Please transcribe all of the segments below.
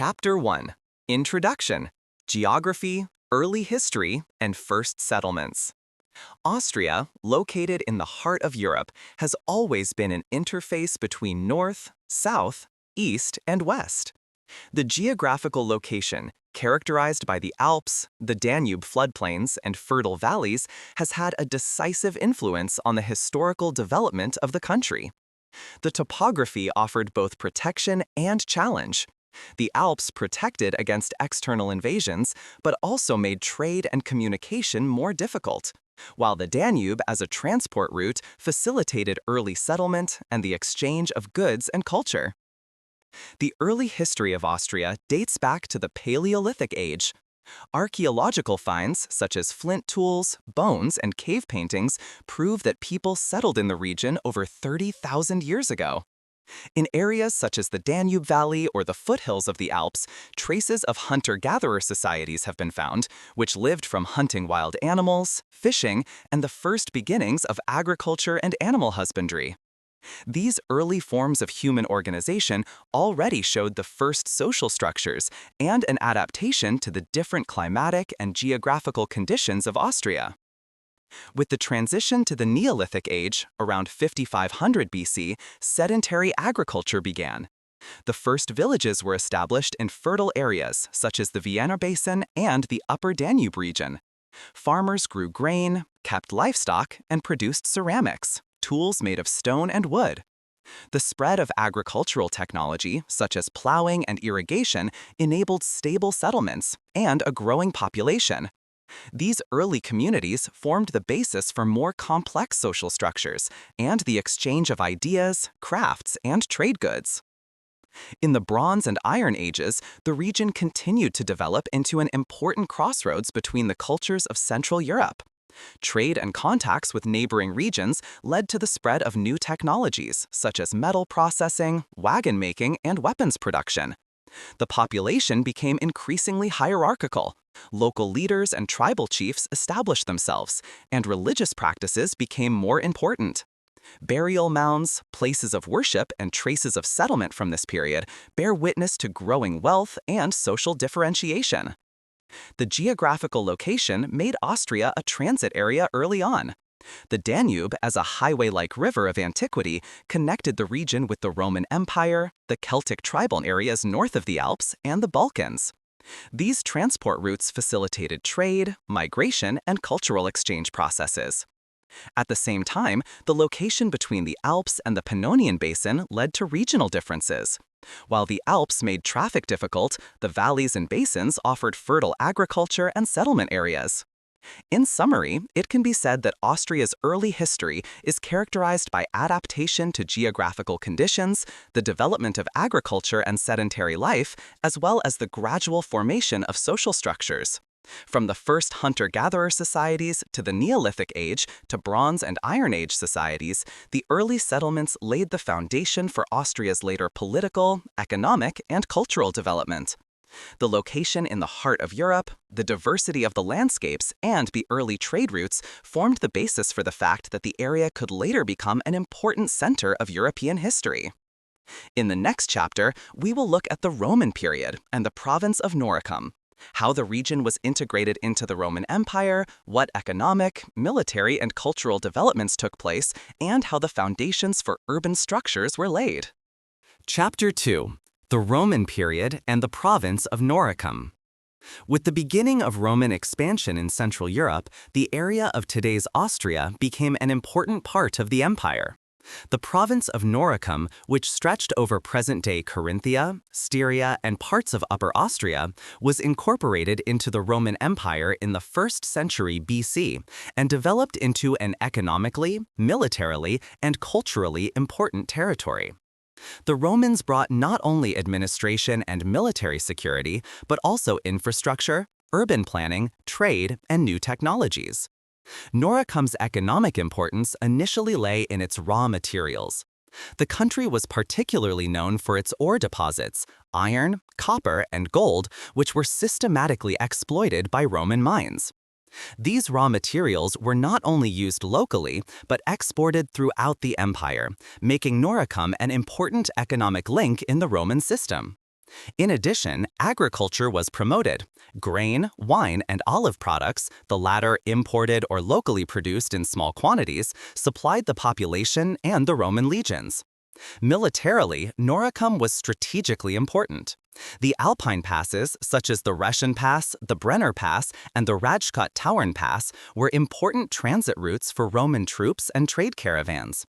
Chapter 1. Introduction, Geography, Early History, and First Settlements. Austria, located in the heart of Europe, has always been an interface between north, south, east, and west. The geographical location, characterized by the Alps, the Danube floodplains, and fertile valleys, has had a decisive influence on the historical development of the country. The topography offered both protection and challenge. The Alps protected against external invasions, but also made trade and communication more difficult, while the Danube as a transport route facilitated early settlement and the exchange of goods and culture. The early history of Austria dates back to the Paleolithic age. Archaeological finds, such as flint tools, bones, and cave paintings, prove that people settled in the region over 30,000 years ago. In areas such as the Danube Valley or the foothills of the Alps, traces of hunter-gatherer societies have been found, which lived from hunting wild animals, fishing, and the first beginnings of agriculture and animal husbandry. These early forms of human organization already showed the first social structures and an adaptation to the different climatic and geographical conditions of Austria. With the transition to the Neolithic age, around 5500 BC, sedentary agriculture began. The first villages were established in fertile areas such as the Vienna Basin and the Upper Danube region. Farmers grew grain, kept livestock, and produced ceramics, tools made of stone and wood. The spread of agricultural technology, such as plowing and irrigation, enabled stable settlements and a growing population. These early communities formed the basis for more complex social structures and the exchange of ideas, crafts, and trade goods. In the Bronze and Iron Ages, the region continued to develop into an important crossroads between the cultures of Central Europe. Trade and contacts with neighboring regions led to the spread of new technologies, such as metal processing, wagon making, and weapons production. The population became increasingly hierarchical. Local leaders and tribal chiefs established themselves, and religious practices became more important. Burial mounds, places of worship, and traces of settlement from this period bear witness to growing wealth and social differentiation. The geographical location made Austria a transit area early on. The Danube, as a highway-like river of antiquity, connected the region with the Roman Empire, the Celtic tribal areas north of the Alps, and the Balkans. These transport routes facilitated trade, migration, and cultural exchange processes. At the same time, the location between the Alps and the Pannonian Basin led to regional differences. While the Alps made traffic difficult, the valleys and basins offered fertile agriculture and settlement areas. In summary, it can be said that Austria's early history is characterized by adaptation to geographical conditions, the development of agriculture and sedentary life, as well as the gradual formation of social structures. From the first hunter-gatherer societies to the Neolithic age to Bronze and Iron Age societies, the early settlements laid the foundation for Austria's later political, economic, and cultural development. The location in the heart of Europe, the diversity of the landscapes, and the early trade routes formed the basis for the fact that the area could later become an important center of European history. In the next chapter, we will look at the Roman period and the province of Noricum, how the region was integrated into the Roman Empire, what economic, military, and cultural developments took place, and how the foundations for urban structures were laid. Chapter 2. The Roman period and the province of Noricum. With the beginning of Roman expansion in Central Europe, the area of today's Austria became an important part of the empire. The province of Noricum, which stretched over present-day Carinthia, Styria, and parts of Upper Austria, was incorporated into the Roman Empire in the 1st century BC and developed into an economically, militarily, and culturally important territory. The Romans brought not only administration and military security, but also infrastructure, urban planning, trade, and new technologies. Noricum's economic importance initially lay in its raw materials. The country was particularly known for its ore deposits, iron, copper, and gold, which were systematically exploited by Roman mines. These raw materials were not only used locally, but exported throughout the empire, making Noricum an important economic link in the Roman system. In addition, agriculture was promoted. Grain, wine, and olive products, the latter imported or locally produced in small quantities, supplied the population and the Roman legions. Militarily, Noricum was strategically important. The Alpine passes, such as the Reschen Pass, the Brenner Pass, and the Rajkot-Tauern Pass, were important transit routes for Roman troops and trade caravans.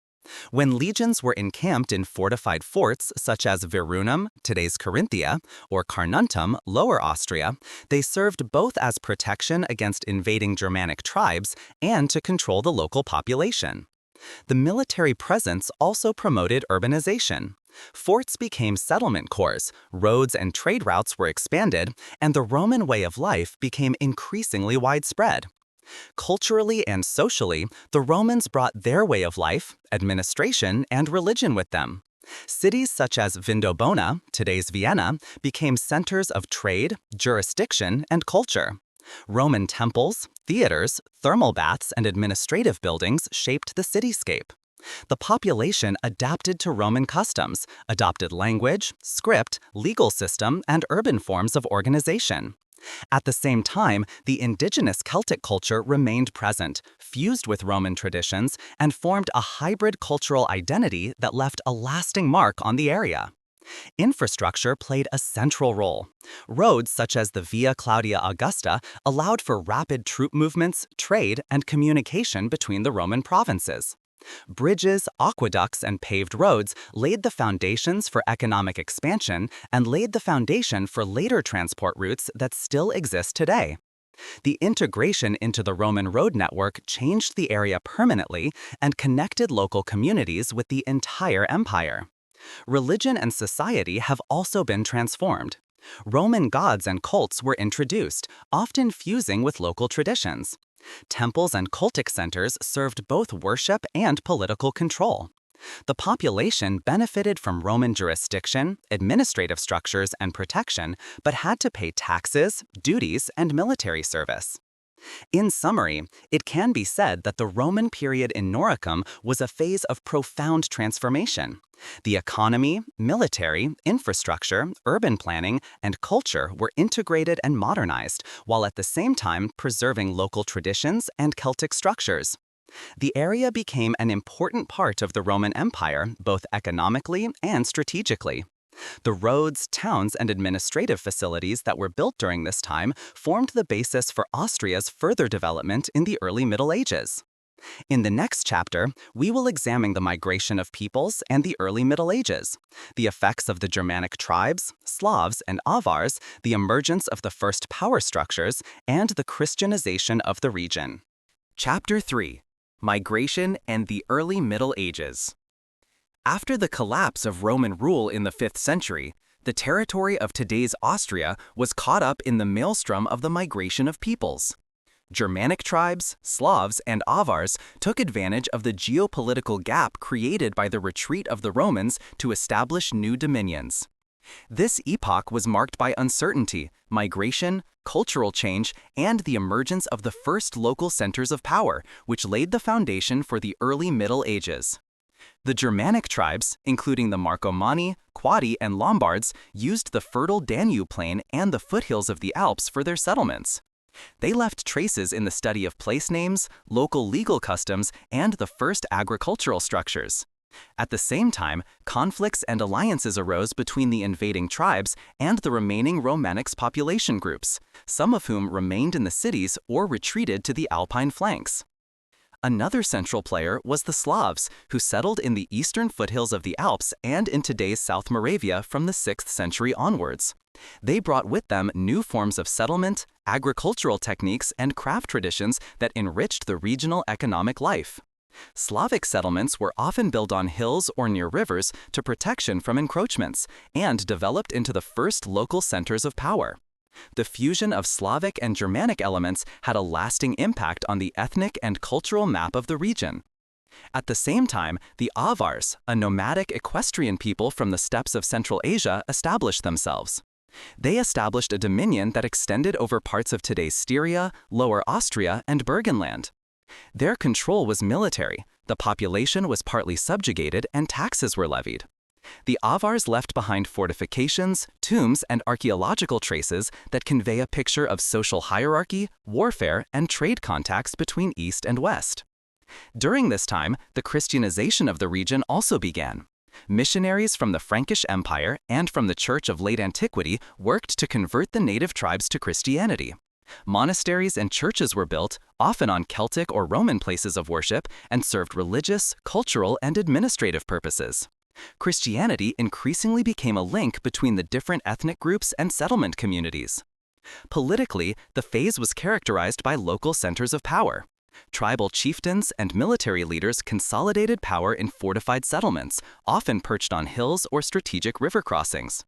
When legions were encamped in fortified forts such as Virunum, today's Carinthia, or Carnuntum, Lower Austria, they served both as protection against invading Germanic tribes and to control the local population. The military presence also promoted urbanization. Forts became settlement cores, roads and trade routes were expanded, and the Roman way of life became increasingly widespread. Culturally and socially, the Romans brought their way of life, administration, and religion with them. Cities such as Vindobona, today's Vienna, became centers of trade, jurisdiction, and culture. Roman temples, theaters, thermal baths, and administrative buildings shaped the cityscape. The population adapted to Roman customs, adopted language, script, legal system, and urban forms of organization. At the same time, the indigenous Celtic culture remained present, fused with Roman traditions, and formed a hybrid cultural identity that left a lasting mark on the area. Infrastructure played a central role. Roads such as the Via Claudia Augusta allowed for rapid troop movements, trade, and communication between the Roman provinces. Bridges, aqueducts, and paved roads laid the foundations for economic expansion and laid the foundation for later transport routes that still exist today. The integration into the Roman road network changed the area permanently and connected local communities with the entire empire. Religion and society have also been transformed. Roman gods and cults were introduced, often fusing with local traditions. Temples and cultic centers served both worship and political control. The population benefited from Roman jurisdiction, administrative structures, and protection, but had to pay taxes, duties, and military service. In summary, it can be said that the Roman period in Noricum was a phase of profound transformation. The economy, military, infrastructure, urban planning, and culture were integrated and modernized, while at the same time preserving local traditions and Celtic structures. The area became an important part of the Roman Empire, both economically and strategically. The roads, towns, and administrative facilities that were built during this time formed the basis for Austria's further development in the early Middle Ages. In the next chapter, we will examine the migration of peoples and the early Middle Ages, the effects of the Germanic tribes, Slavs, and Avars, the emergence of the first power structures, and the Christianization of the region. Chapter 3: Migration and the Early Middle Ages. After the collapse of Roman rule in the 5th century, the territory of today's Austria was caught up in the maelstrom of the migration of peoples. Germanic tribes, Slavs, and Avars took advantage of the geopolitical gap created by the retreat of the Romans to establish new dominions. This epoch was marked by uncertainty, migration, cultural change, and the emergence of the first local centers of power, which laid the foundation for the early Middle Ages. The Germanic tribes, including the Marcomanni, Quadi, and Lombards, used the fertile Danube plain and the foothills of the Alps for their settlements. They left traces in the study of place names, local legal customs, and the first agricultural structures. At the same time, conflicts and alliances arose between the invading tribes and the remaining Romanix population groups, some of whom remained in the cities or retreated to the Alpine flanks. Another central player was the Slavs, who settled in the eastern foothills of the Alps and in today's South Moravia from the 6th century onwards. They brought with them new forms of settlement, agricultural techniques, and craft traditions that enriched the regional economic life. Slavic settlements were often built on hills or near rivers to protection from encroachments, and developed into the first local centers of power. The fusion of Slavic and Germanic elements had a lasting impact on the ethnic and cultural map of the region. At the same time, the Avars, a nomadic equestrian people from the steppes of Central Asia, established themselves. They established a dominion that extended over parts of today's Styria, Lower Austria, and Burgenland. Their control was military, the population was partly subjugated, and taxes were levied. The Avars left behind fortifications, tombs, and archaeological traces that convey a picture of social hierarchy, warfare, and trade contacts between East and West. During this time, the Christianization of the region also began. Missionaries from the Frankish Empire and from the Church of late antiquity worked to convert the native tribes to Christianity. Monasteries and churches were built, often on Celtic or Roman places of worship, and served religious, cultural, and administrative purposes. Christianity increasingly became a link between the different ethnic groups and settlement communities. Politically, the phase was characterized by local centers of power. Tribal chieftains and military leaders consolidated power in fortified settlements, often perched on hills or strategic river crossings.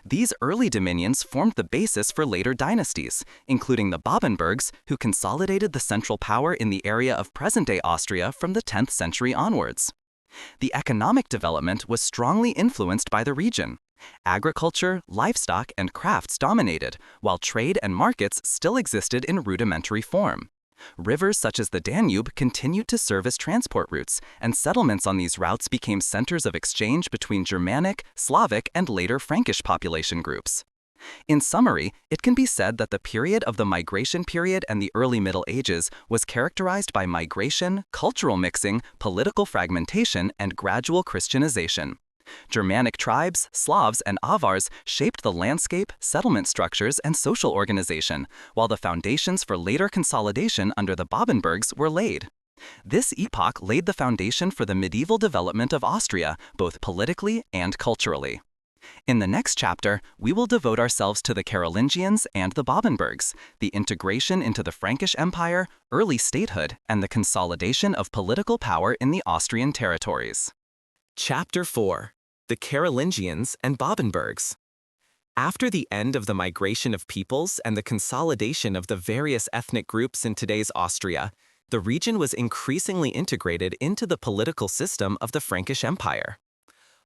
These early dominions formed the basis for later dynasties, including the Babenbergs, who consolidated the central power in the area of present-day Austria from the 10th century onwards. The economic development was strongly influenced by the region. Agriculture, livestock, and crafts dominated, while trade and markets still existed in rudimentary form. Rivers such as the Danube continued to serve as transport routes, and settlements on these routes became centers of exchange between Germanic, Slavic, and later Frankish population groups. In summary, it can be said that the period of the migration period and the early Middle Ages was characterized by migration, cultural mixing, political fragmentation, and gradual Christianization. Germanic tribes, Slavs, and Avars shaped the landscape, settlement structures, and social organization, while the foundations for later consolidation under the Babenbergs were laid. This epoch laid the foundation for the medieval development of Austria, both politically and culturally. In the next chapter, we will devote ourselves to the Carolingians and the Babenbergs, the integration into the Frankish Empire, early statehood, and the consolidation of political power in the Austrian territories. Chapter 4: The Carolingians and Babenbergs. After the end of the migration of peoples and the consolidation of the various ethnic groups in today's Austria, the region was increasingly integrated into the political system of the Frankish Empire.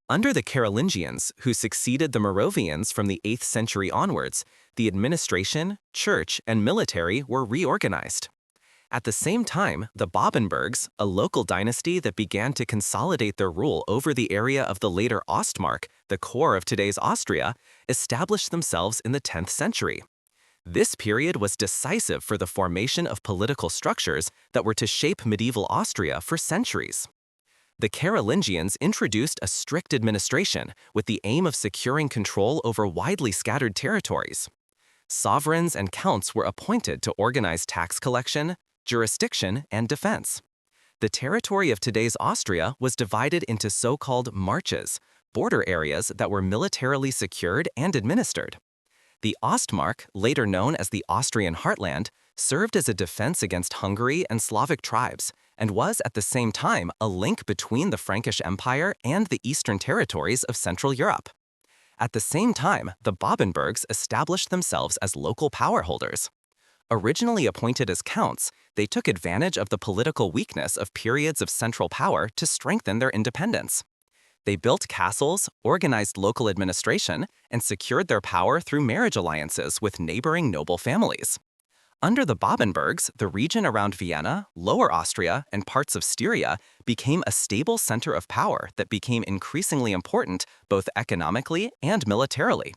Under the Carolingians, who succeeded the Moravians from the 8th century onwards, the administration, church, and military were reorganized. At the same time, the Babenbergs, a local dynasty that began to consolidate their rule over the area of the later Ostmark, the core of today's Austria, established themselves in the 10th century. This period was decisive for the formation of political structures that were to shape medieval Austria for centuries. The Carolingians introduced a strict administration with the aim of securing control over widely scattered territories. Sovereigns and counts were appointed to organize tax collection, jurisdiction, and defense. The territory of today's Austria was divided into so-called marches, border areas that were militarily secured and administered. The Ostmark, later known as the Austrian Heartland, served as a defense against Hungary and Slavic tribes, and was at the same time a link between the Frankish Empire and the eastern territories of Central Europe. At the same time, the Babenbergs established themselves as local power holders. Originally appointed as counts, they took advantage of the political weakness of periods of central power to strengthen their independence. They built castles, organized local administration, and secured their power through marriage alliances with neighboring noble families. Under the Babenbergs, the region around Vienna, Lower Austria, and parts of Styria became a stable center of power that became increasingly important both economically and militarily.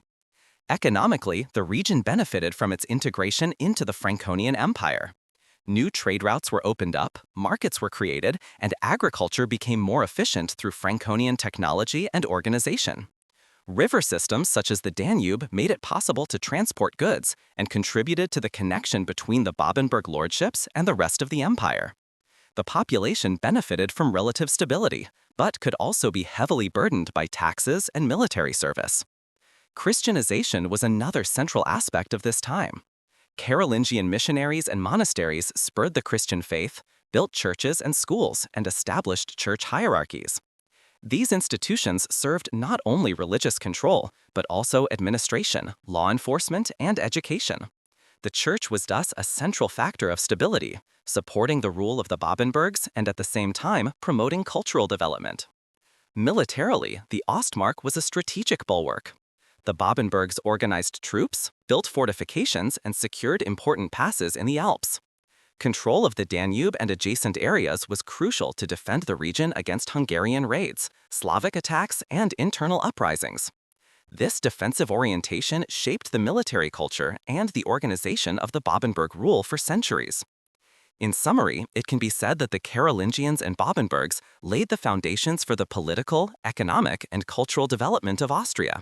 Economically, the region benefited from its integration into the Franconian Empire. New trade routes were opened up, markets were created, and agriculture became more efficient through Franconian technology and organization. River systems such as the Danube made it possible to transport goods and contributed to the connection between the Babenberg lordships and the rest of the empire. The population benefited from relative stability, but could also be heavily burdened by taxes and military service. Christianization was another central aspect of this time. Carolingian missionaries and monasteries spurred the Christian faith, built churches and schools, and established church hierarchies. These institutions served not only religious control, but also administration, law enforcement, and education. The church was thus a central factor of stability, supporting the rule of the Babenbergs and at the same time promoting cultural development. Militarily, the Ostmark was a strategic bulwark. The Babenbergs organized troops, built fortifications, and secured important passes in the Alps. Control of the Danube and adjacent areas was crucial to defend the region against Hungarian raids, Slavic attacks, and internal uprisings. This defensive orientation shaped the military culture and the organization of the Babenberg rule for centuries. In summary, it can be said that the Carolingians and Babenbergs laid the foundations for the political, economic, and cultural development of Austria.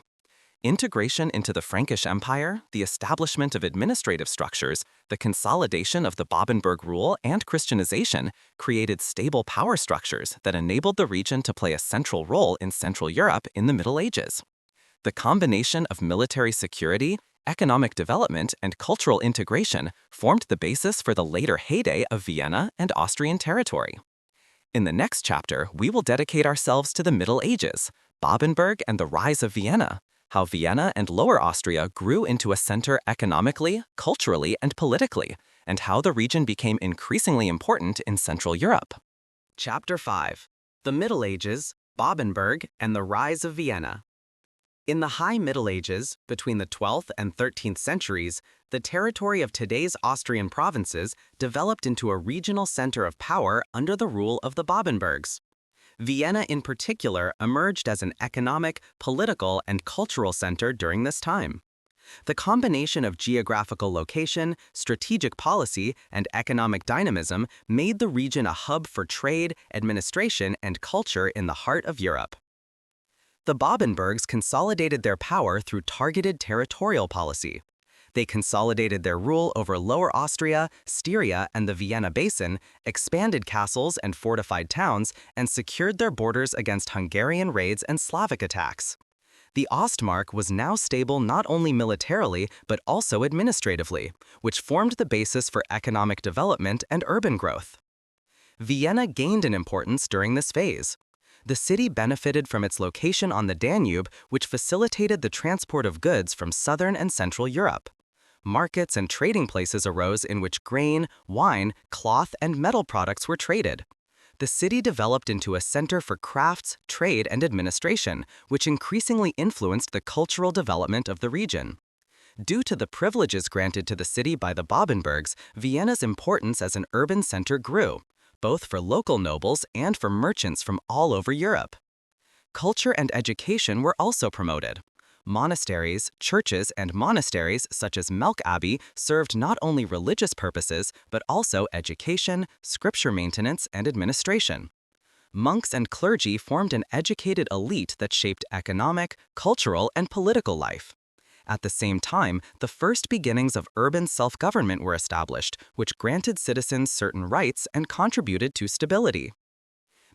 Integration into the Frankish Empire, the establishment of administrative structures, the consolidation of the Babenberg rule, and Christianization created stable power structures that enabled the region to play a central role in Central Europe in the Middle Ages. The combination of military security, economic development, and cultural integration formed the basis for the later heyday of Vienna and Austrian territory. In the next chapter, we will dedicate ourselves to the Middle Ages, Babenberg and the rise of Vienna, how Vienna and Lower Austria grew into a center economically, culturally, and politically, and how the region became increasingly important in Central Europe. Chapter 5. The Middle Ages, Babenberg, and the Rise of Vienna. In the High Middle Ages, between the 12th and 13th centuries, the territory of today's Austrian provinces developed into a regional center of power under the rule of the Babenbergs. Vienna in particular emerged as an economic, political, and cultural center during this time. The combination of geographical location, strategic policy, and economic dynamism made the region a hub for trade, administration, and culture in the heart of Europe. The Babenbergs consolidated their power through targeted territorial policy. They consolidated their rule over Lower Austria, Styria, and the Vienna Basin, expanded castles and fortified towns, and secured their borders against Hungarian raids and Slavic attacks. The Ostmark was now stable not only militarily but also administratively, which formed the basis for economic development and urban growth. Vienna gained in importance during this phase. The city benefited from its location on the Danube, which facilitated the transport of goods from southern and central Europe. Markets and trading places arose in which grain, wine, cloth, and metal products were traded. The city developed into a center for crafts, trade, and administration, which increasingly influenced the cultural development of the region. Due to the privileges granted to the city by the Babenbergs, Vienna's importance as an urban center grew, both for local nobles and for merchants from all over Europe. Culture and education were also promoted. Monasteries, churches, and monasteries such as Melk Abbey served not only religious purposes but also education, scripture maintenance, and administration. Monks and clergy formed an educated elite that shaped economic, cultural, and political life. At the same time, the first beginnings of urban self-government were established, which granted citizens certain rights and contributed to stability.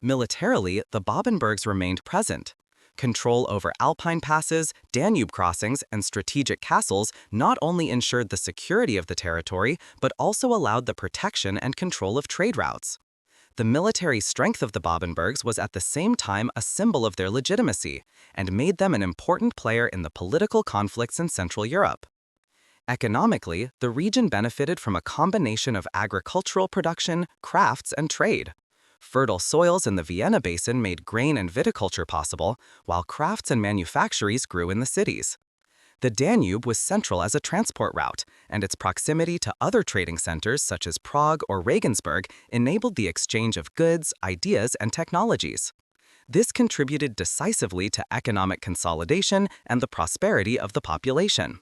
Militarily, the Babenbergs remained present. Control over Alpine passes, Danube crossings, and strategic castles not only ensured the security of the territory, but also allowed the protection and control of trade routes. The military strength of the Babenbergs was at the same time a symbol of their legitimacy, and made them an important player in the political conflicts in Central Europe. Economically, the region benefited from a combination of agricultural production, crafts, and trade. Fertile soils in the Vienna Basin made grain and viticulture possible, while crafts and manufactories grew in the cities. The Danube was central as a transport route, and its proximity to other trading centers such as Prague or Regensburg enabled the exchange of goods, ideas, and technologies. This contributed decisively to economic consolidation and the prosperity of the population.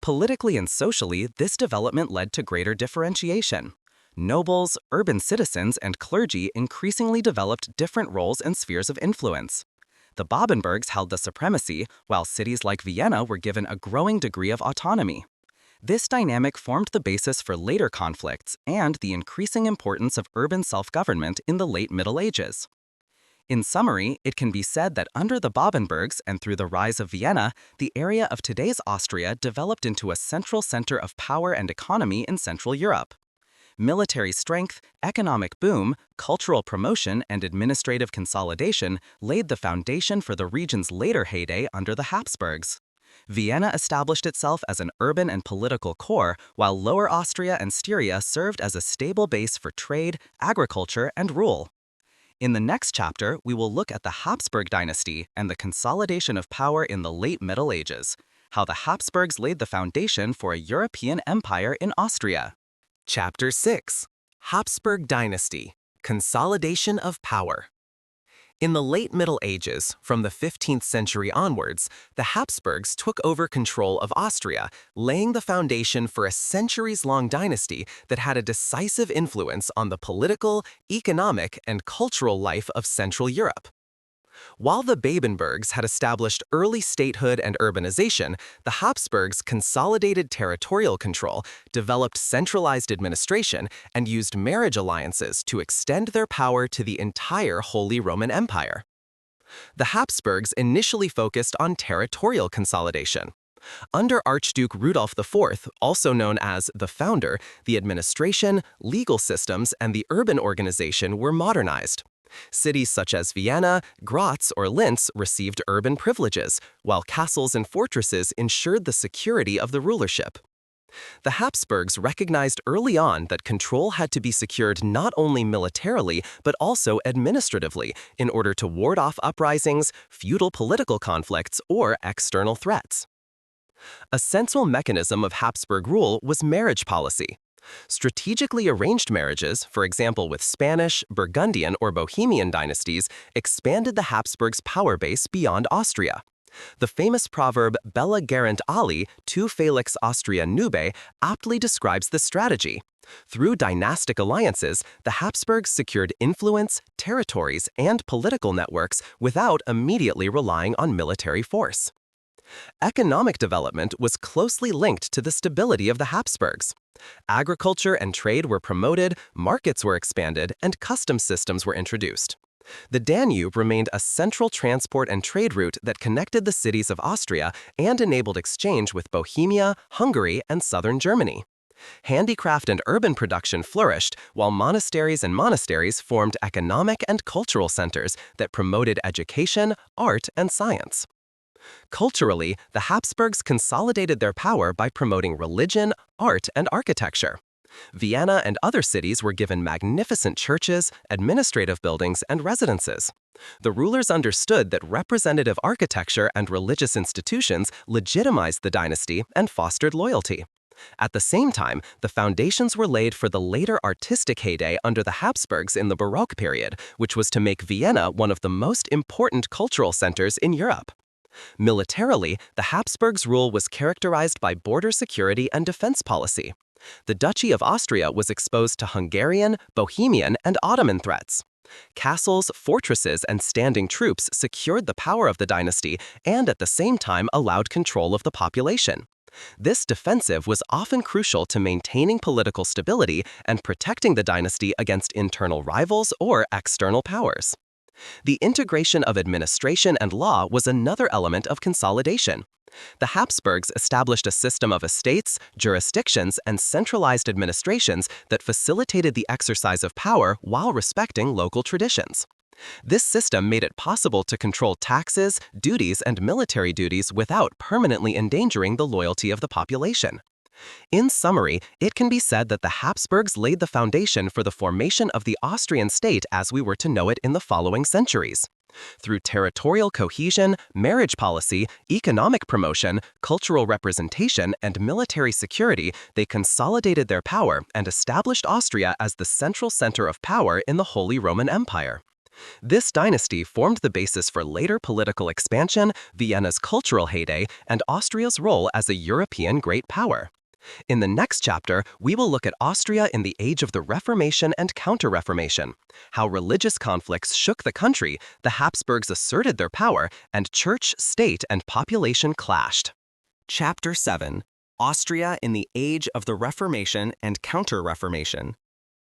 Politically and socially, this development led to greater differentiation. Nobles, urban citizens, and clergy increasingly developed different roles and spheres of influence. The Babenbergs held the supremacy, while cities like Vienna were given a growing degree of autonomy. This dynamic formed the basis for later conflicts and the increasing importance of urban self-government in the late Middle Ages. In summary, it can be said that under the Babenbergs and through the rise of Vienna, the area of today's Austria developed into a central center of power and economy in Central Europe. Military strength, economic boom, cultural promotion, and administrative consolidation laid the foundation for the region's later heyday under the Habsburgs. Vienna established itself as an urban and political core, while Lower Austria and Styria served as a stable base for trade, agriculture, and rule. In the next chapter, we will look at the Habsburg dynasty and the consolidation of power in the late Middle Ages, how the Habsburgs laid the foundation for a European empire in Austria. Chapter 6. Habsburg dynasty, consolidation of power. In the late Middle Ages, from the 15th century onwards, the Habsburgs took over control of Austria, laying the foundation for a centuries-long dynasty that had a decisive influence on the political, economic, and cultural life of Central Europe. While the Babenbergs had established early statehood and urbanization, the Habsburgs consolidated territorial control, developed centralized administration, and used marriage alliances to extend their power to the entire Holy Roman Empire. The Habsburgs initially focused on territorial consolidation. Under Archduke Rudolf IV, also known as the Founder, the administration, legal systems, and the urban organization were modernized. Cities such as Vienna, Graz, or Linz received urban privileges, while castles and fortresses ensured the security of the rulership. The Habsburgs recognized early on that control had to be secured not only militarily but also administratively in order to ward off uprisings, feudal political conflicts, or external threats. A central mechanism of Habsburg rule was marriage policy. Strategically arranged marriages, for example with Spanish, Burgundian, or Bohemian dynasties, expanded the Habsburgs' power base beyond Austria. The famous proverb Bella gerent ali, tu felix Austria nube, aptly describes this strategy. Through dynastic alliances, the Habsburgs secured influence, territories, and political networks without immediately relying on military force. Economic development was closely linked to the stability of the Habsburgs. Agriculture and trade were promoted, markets were expanded, and customs systems were introduced. The Danube remained a central transport and trade route that connected the cities of Austria and enabled exchange with Bohemia, Hungary, and southern Germany. Handicraft and urban production flourished, while monasteries formed economic and cultural centers that promoted education, art, and science. Culturally, the Habsburgs consolidated their power by promoting religion, art, and architecture. Vienna and other cities were given magnificent churches, administrative buildings, and residences. The rulers understood that representative architecture and religious institutions legitimized the dynasty and fostered loyalty. At the same time, the foundations were laid for the later artistic heyday under the Habsburgs in the Baroque period, which was to make Vienna one of the most important cultural centers in Europe. Militarily, the Habsburgs' rule was characterized by border security and defense policy. The Duchy of Austria was exposed to Hungarian, Bohemian, and Ottoman threats. Castles, fortresses, and standing troops secured the power of the dynasty and at the same time allowed control of the population. This defensive was often crucial to maintaining political stability and protecting the dynasty against internal rivals or external powers. The integration of administration and law was another element of consolidation. The Habsburgs established a system of estates, jurisdictions, and centralized administrations that facilitated the exercise of power while respecting local traditions. This system made it possible to control taxes, duties, and military duties without permanently endangering the loyalty of the population. In summary, it can be said that the Habsburgs laid the foundation for the formation of the Austrian state as we were to know it in the following centuries. Through territorial cohesion, marriage policy, economic promotion, cultural representation, and military security, they consolidated their power and established Austria as the central center of power in the Holy Roman Empire. This dynasty formed the basis for later political expansion, Vienna's cultural heyday, and Austria's role as a European great power. In the next chapter, we will look at Austria in the age of the Reformation and Counter-Reformation, how religious conflicts shook the country, the Habsburgs asserted their power, and church, state, and population clashed. Chapter 7. Austria in the Age of the Reformation and Counter-Reformation.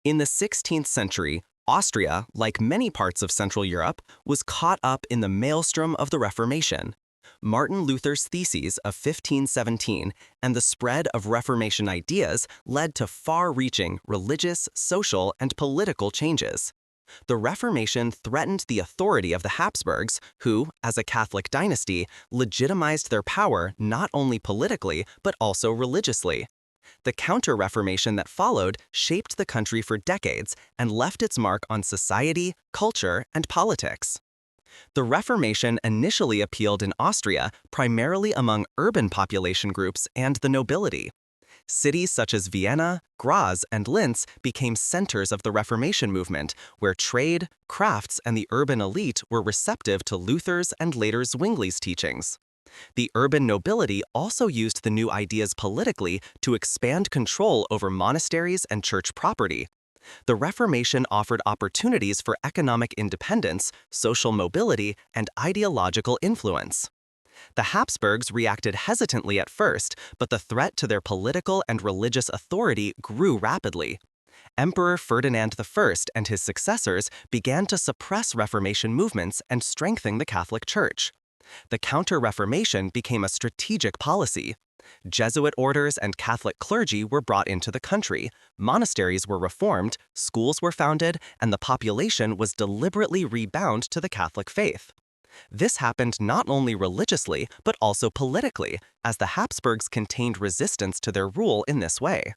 In the 16th century, Austria, like many parts of Central Europe, was caught up in the maelstrom of the Reformation. Martin Luther's theses of 1517 and the spread of Reformation ideas led to far-reaching religious, social, and political changes. The Reformation threatened the authority of the Habsburgs, who, as a Catholic dynasty, legitimized their power not only politically but also religiously. The Counter-Reformation that followed shaped the country for decades and left its mark on society, culture, and politics. The Reformation initially appealed in Austria primarily among urban population groups and the nobility. Cities such as Vienna, Graz, and Linz became centers of the Reformation movement, where trade, crafts, and the urban elite were receptive to Luther's and later Zwingli's teachings. The urban nobility also used the new ideas politically to expand control over monasteries and church property. The Reformation offered opportunities for economic independence, social mobility, and ideological influence. The Habsburgs reacted hesitantly at first, but the threat to their political and religious authority grew rapidly. Emperor Ferdinand I and his successors began to suppress Reformation movements and strengthen the Catholic Church. The Counter-Reformation became a strategic policy. Jesuit orders and Catholic clergy were brought into the country, monasteries were reformed, schools were founded, and the population was deliberately rebound to the Catholic faith. This happened not only religiously, but also politically, as the Habsburgs contained resistance to their rule in this way.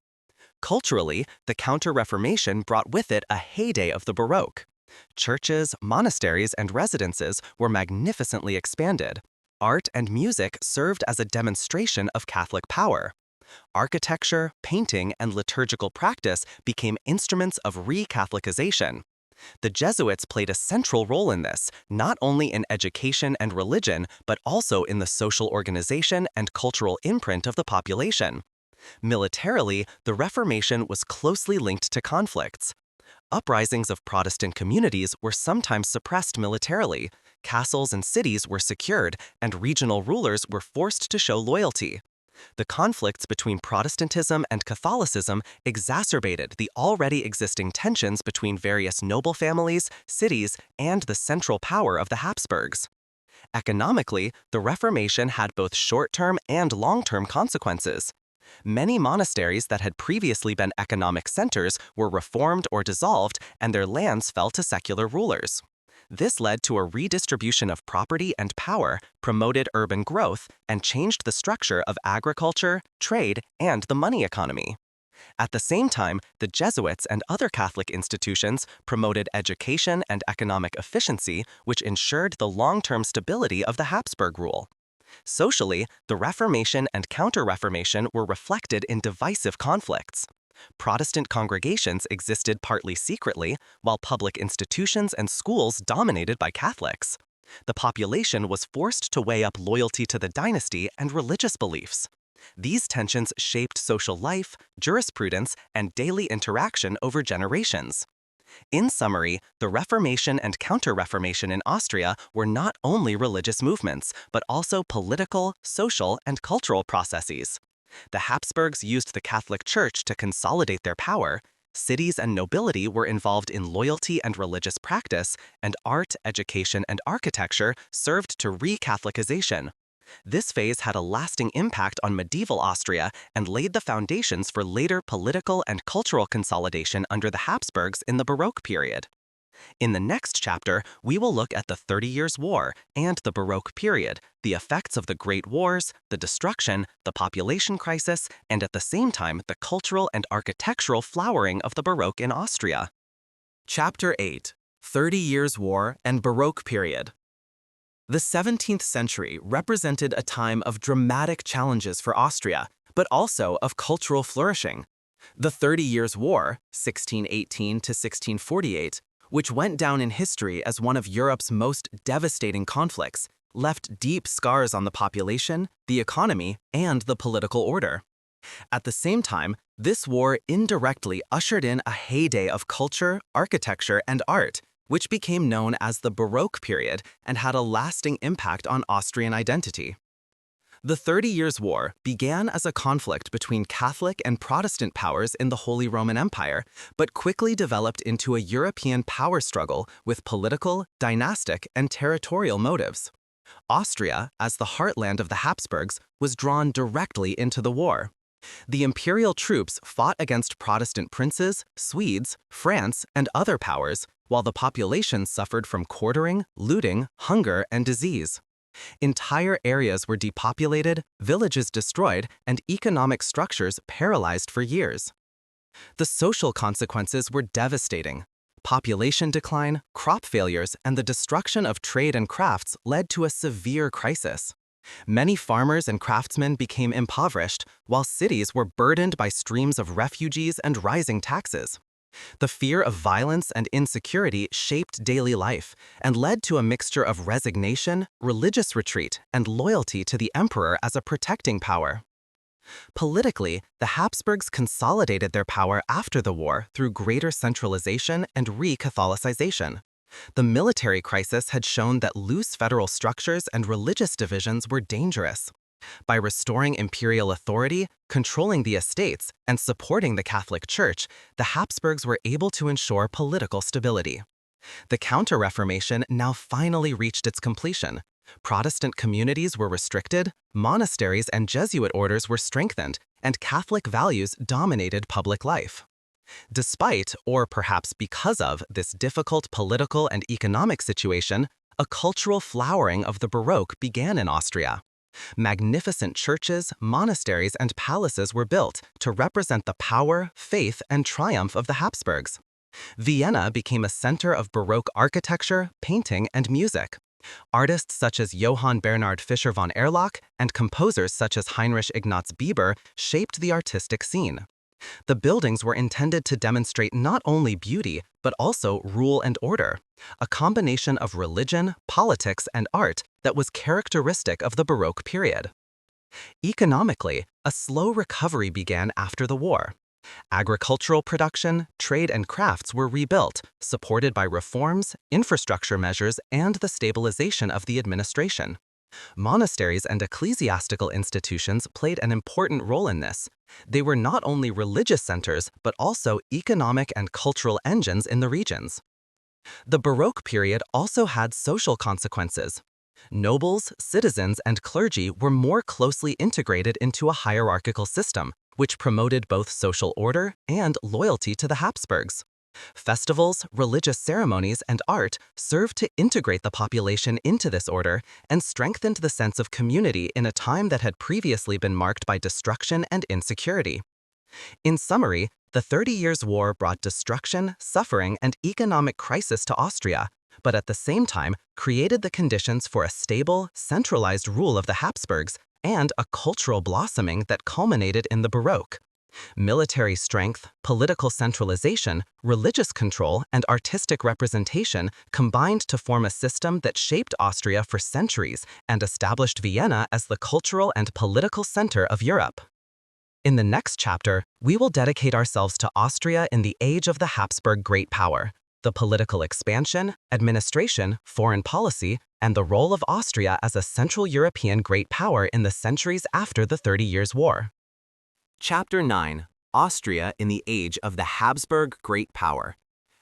Culturally, the Counter-Reformation brought with it a heyday of the Baroque. Churches, monasteries, and residences were magnificently expanded. Art and music served as a demonstration of Catholic power. Architecture, painting, and liturgical practice became instruments of re-Catholicization. The Jesuits played a central role in this, not only in education and religion, but also in the social organization and cultural imprint of the population. Militarily, the Reformation was closely linked to conflicts. Uprisings of Protestant communities were sometimes suppressed militarily, castles and cities were secured, and regional rulers were forced to show loyalty. The conflicts between Protestantism and Catholicism exacerbated the already existing tensions between various noble families, cities, and the central power of the Habsburgs. Economically, the Reformation had both short-term and long-term consequences. Many monasteries that had previously been economic centers were reformed or dissolved, and their lands fell to secular rulers. This led to a redistribution of property and power, promoted urban growth, and changed the structure of agriculture, trade, and the money economy. At the same time, the Jesuits and other Catholic institutions promoted education and economic efficiency, which ensured the long-term stability of the Habsburg rule. Socially, the Reformation and Counter-Reformation were reflected in divisive conflicts. Protestant congregations existed partly secretly, while public institutions and schools dominated by Catholics. The population was forced to weigh up loyalty to the dynasty and religious beliefs. These tensions shaped social life, jurisprudence, and daily interaction over generations. In summary, the Reformation and Counter-Reformation in Austria were not only religious movements, but also political, social, and cultural processes. The Habsburgs used the Catholic Church to consolidate their power, cities and nobility were involved in loyalty and religious practice, and art, education, and architecture served to re-Catholicization. This phase had a lasting impact on medieval Austria and laid the foundations for later political and cultural consolidation under the Habsburgs in the Baroque period. In the next chapter, we will look at the 30 Years' War and the Baroque period, the effects of the Great Wars, the destruction, the population crisis, and at the same time the cultural and architectural flowering of the Baroque in Austria. Chapter 8: 30 Years' War and Baroque period. The 17th century represented a time of dramatic challenges for Austria, but also of cultural flourishing. The 30 Years' War, 1618 to 1648, which went down in history as one of Europe's most devastating conflicts, left deep scars on the population, the economy, and the political order. At the same time, this war indirectly ushered in a heyday of culture, architecture, and art, which became known as the Baroque period and had a lasting impact on Austrian identity. The 30 Years' War began as a conflict between Catholic and Protestant powers in the Holy Roman Empire, but quickly developed into a European power struggle with political, dynastic, and territorial motives. Austria, as the heartland of the Habsburgs, was drawn directly into the war. The imperial troops fought against Protestant princes, Swedes, France, and other powers, while the population suffered from quartering, looting, hunger, and disease. Entire areas were depopulated, villages destroyed, and economic structures paralyzed for years. The social consequences were devastating. Population decline, crop failures, and the destruction of trade and crafts led to a severe crisis. Many farmers and craftsmen became impoverished, while cities were burdened by streams of refugees and rising taxes. The fear of violence and insecurity shaped daily life and led to a mixture of resignation, religious retreat, and loyalty to the emperor as a protecting power. Politically, the Habsburgs consolidated their power after the war through greater centralization and re-Catholicization. The military crisis had shown that loose federal structures and religious divisions were dangerous. By restoring imperial authority, controlling the estates, and supporting the Catholic Church, the Habsburgs were able to ensure political stability. The Counter-Reformation now finally reached its completion. Protestant communities were restricted, monasteries and Jesuit orders were strengthened, and Catholic values dominated public life. Despite, or perhaps because of, this difficult political and economic situation, a cultural flowering of the Baroque began in Austria. Magnificent churches, monasteries, and palaces were built to represent the power, faith, and triumph of the Habsburgs. Vienna became a center of Baroque architecture, painting, and music. Artists such as Johann Bernhard Fischer von Erlach and composers such as Heinrich Ignaz Bieber shaped the artistic scene. The buildings were intended to demonstrate not only beauty, but also rule and order, a combination of religion, politics, and art that was characteristic of the Baroque period. Economically, a slow recovery began after the war. Agricultural production, trade, and crafts were rebuilt, supported by reforms, infrastructure measures, and the stabilization of the administration. Monasteries and ecclesiastical institutions played an important role in this. They were not only religious centers, but also economic and cultural engines in the regions. The Baroque period also had social consequences. Nobles, citizens, and clergy were more closely integrated into a hierarchical system, which promoted both social order and loyalty to the Habsburgs. Festivals, religious ceremonies, and art served to integrate the population into this order and strengthened the sense of community in a time that had previously been marked by destruction and insecurity. In summary, the 30 Years' War brought destruction, suffering, and economic crisis to Austria, but at the same time created the conditions for a stable, centralized rule of the Habsburgs and a cultural blossoming that culminated in the Baroque. Military strength, political centralization, religious control, and artistic representation combined to form a system that shaped Austria for centuries and established Vienna as the cultural and political center of Europe. In the next chapter, we will dedicate ourselves to Austria in the age of the Habsburg Great Power, the political expansion, administration, foreign policy, and the role of Austria as a Central European great power in the centuries after the 30 Years' War. Chapter 9. Austria in the Age of the Habsburg Great Power.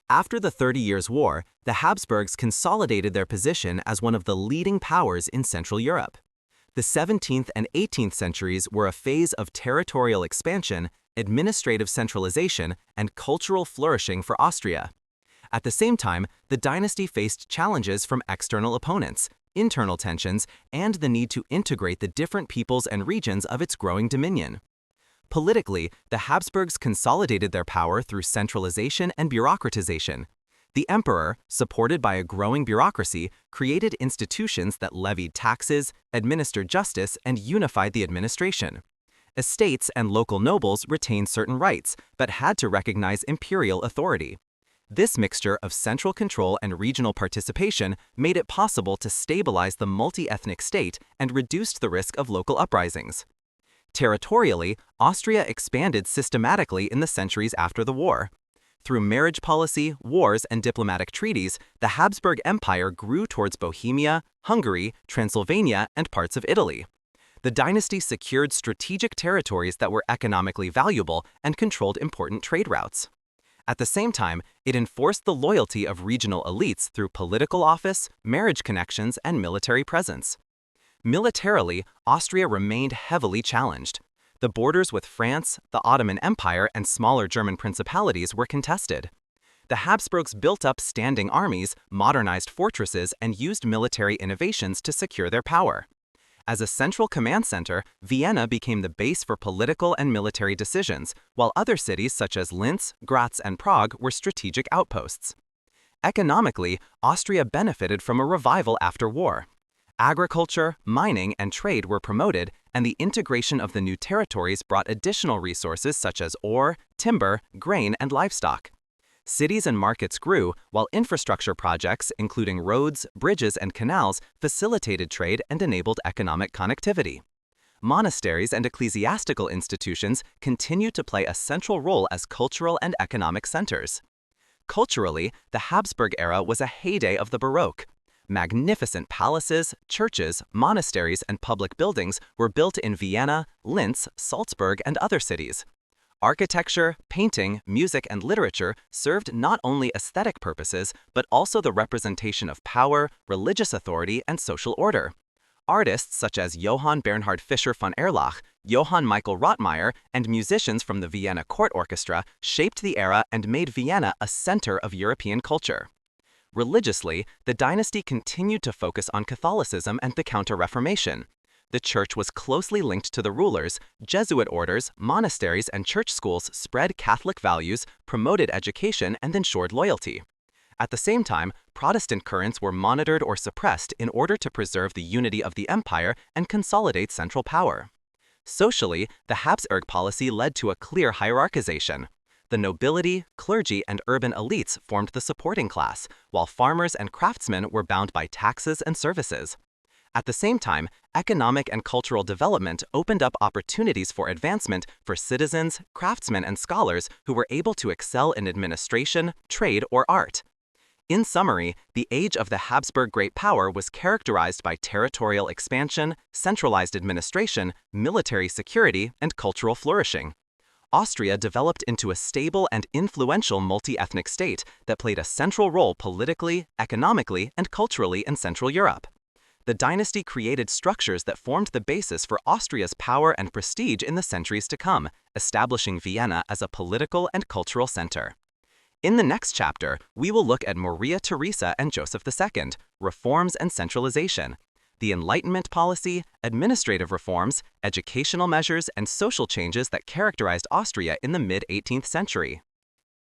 After the 30 Years' War, the Habsburgs consolidated their position as one of the leading powers in Central Europe. The 17th and 18th centuries were a phase of territorial expansion, administrative centralization, and cultural flourishing for Austria. At the same time, the dynasty faced challenges from external opponents, internal tensions, and the need to integrate the different peoples and regions of its growing dominion. Politically, the Habsburgs consolidated their power through centralization and bureaucratization. The emperor, supported by a growing bureaucracy, created institutions that levied taxes, administered justice, and unified the administration. Estates and local nobles retained certain rights, but had to recognize imperial authority. This mixture of central control and regional participation made it possible to stabilize the multi-ethnic state and reduced the risk of local uprisings. Territorially, Austria expanded systematically in the centuries after the war. Through marriage policy, wars, and diplomatic treaties, the Habsburg Empire grew towards Bohemia, Hungary, Transylvania, and parts of Italy. The dynasty secured strategic territories that were economically valuable and controlled important trade routes. At the same time, it enforced the loyalty of regional elites through political office, marriage connections, and military presence. Militarily, Austria remained heavily challenged. The borders with France, the Ottoman Empire, and smaller German principalities were contested. The Habsburgs built up standing armies, modernized fortresses, and used military innovations to secure their power. As a central command center, Vienna became the base for political and military decisions, while other cities such as Linz, Graz, and Prague were strategic outposts. Economically, Austria benefited from a revival after war. Agriculture, mining, and trade were promoted, and the integration of the new territories brought additional resources such as ore, timber, grain, and livestock. Cities and markets grew, while infrastructure projects, including roads, bridges, and canals, facilitated trade and enabled economic connectivity. Monasteries and ecclesiastical institutions continued to play a central role as cultural and economic centers. Culturally, the Habsburg era was a heyday of the Baroque. Magnificent palaces, churches, monasteries, and public buildings were built in Vienna, Linz, Salzburg, and other cities. Architecture, painting, music, and literature served not only aesthetic purposes, but also the representation of power, religious authority, and social order. Artists such as Johann Bernhard Fischer von Erlach, Johann Michael Rottmeier, and musicians from the Vienna Court Orchestra shaped the era and made Vienna a center of European culture. Religiously, the dynasty continued to focus on Catholicism and the Counter-Reformation. The church was closely linked to the rulers. Jesuit orders, monasteries, and church schools spread Catholic values, promoted education, and ensured loyalty. At the same time, Protestant currents were monitored or suppressed in order to preserve the unity of the empire and consolidate central power. Socially, the Habsburg policy led to a clear hierarchization. The nobility, clergy, and urban elites formed the supporting class, while farmers and craftsmen were bound by taxes and services. At the same time, economic and cultural development opened up opportunities for advancement for citizens, craftsmen, and scholars who were able to excel in administration, trade, or art. In summary, the age of the Habsburg Great Power was characterized by territorial expansion, centralized administration, military security, and cultural flourishing. Austria developed into a stable and influential multi-ethnic state that played a central role politically, economically, and culturally in Central Europe. The dynasty created structures that formed the basis for Austria's power and prestige in the centuries to come, establishing Vienna as a political and cultural center. In the next chapter, we will look at Maria Theresa and Joseph II, reforms and centralization, the Enlightenment policy, administrative reforms, educational measures, and social changes that characterized Austria in the mid-18th century.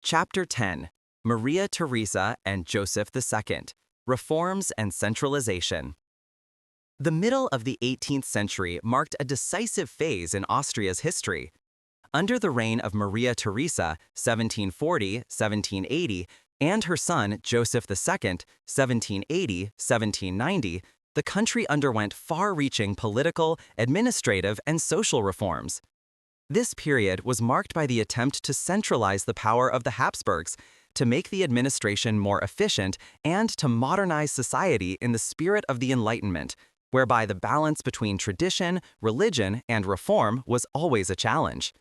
Chapter 10. Maria Theresa and Joseph II, Reforms and Centralization. The middle of the 18th century marked a decisive phase in Austria's history. Under the reign of Maria Theresa, 1740–1780, and her son Joseph II, 1780–1790, the country underwent far-reaching political, administrative, and social reforms. This period was marked by the attempt to centralize the power of the Habsburgs, to make the administration more efficient, and to modernize society in the spirit of the Enlightenment, whereby the balance between tradition, religion, and reform was always a challenge.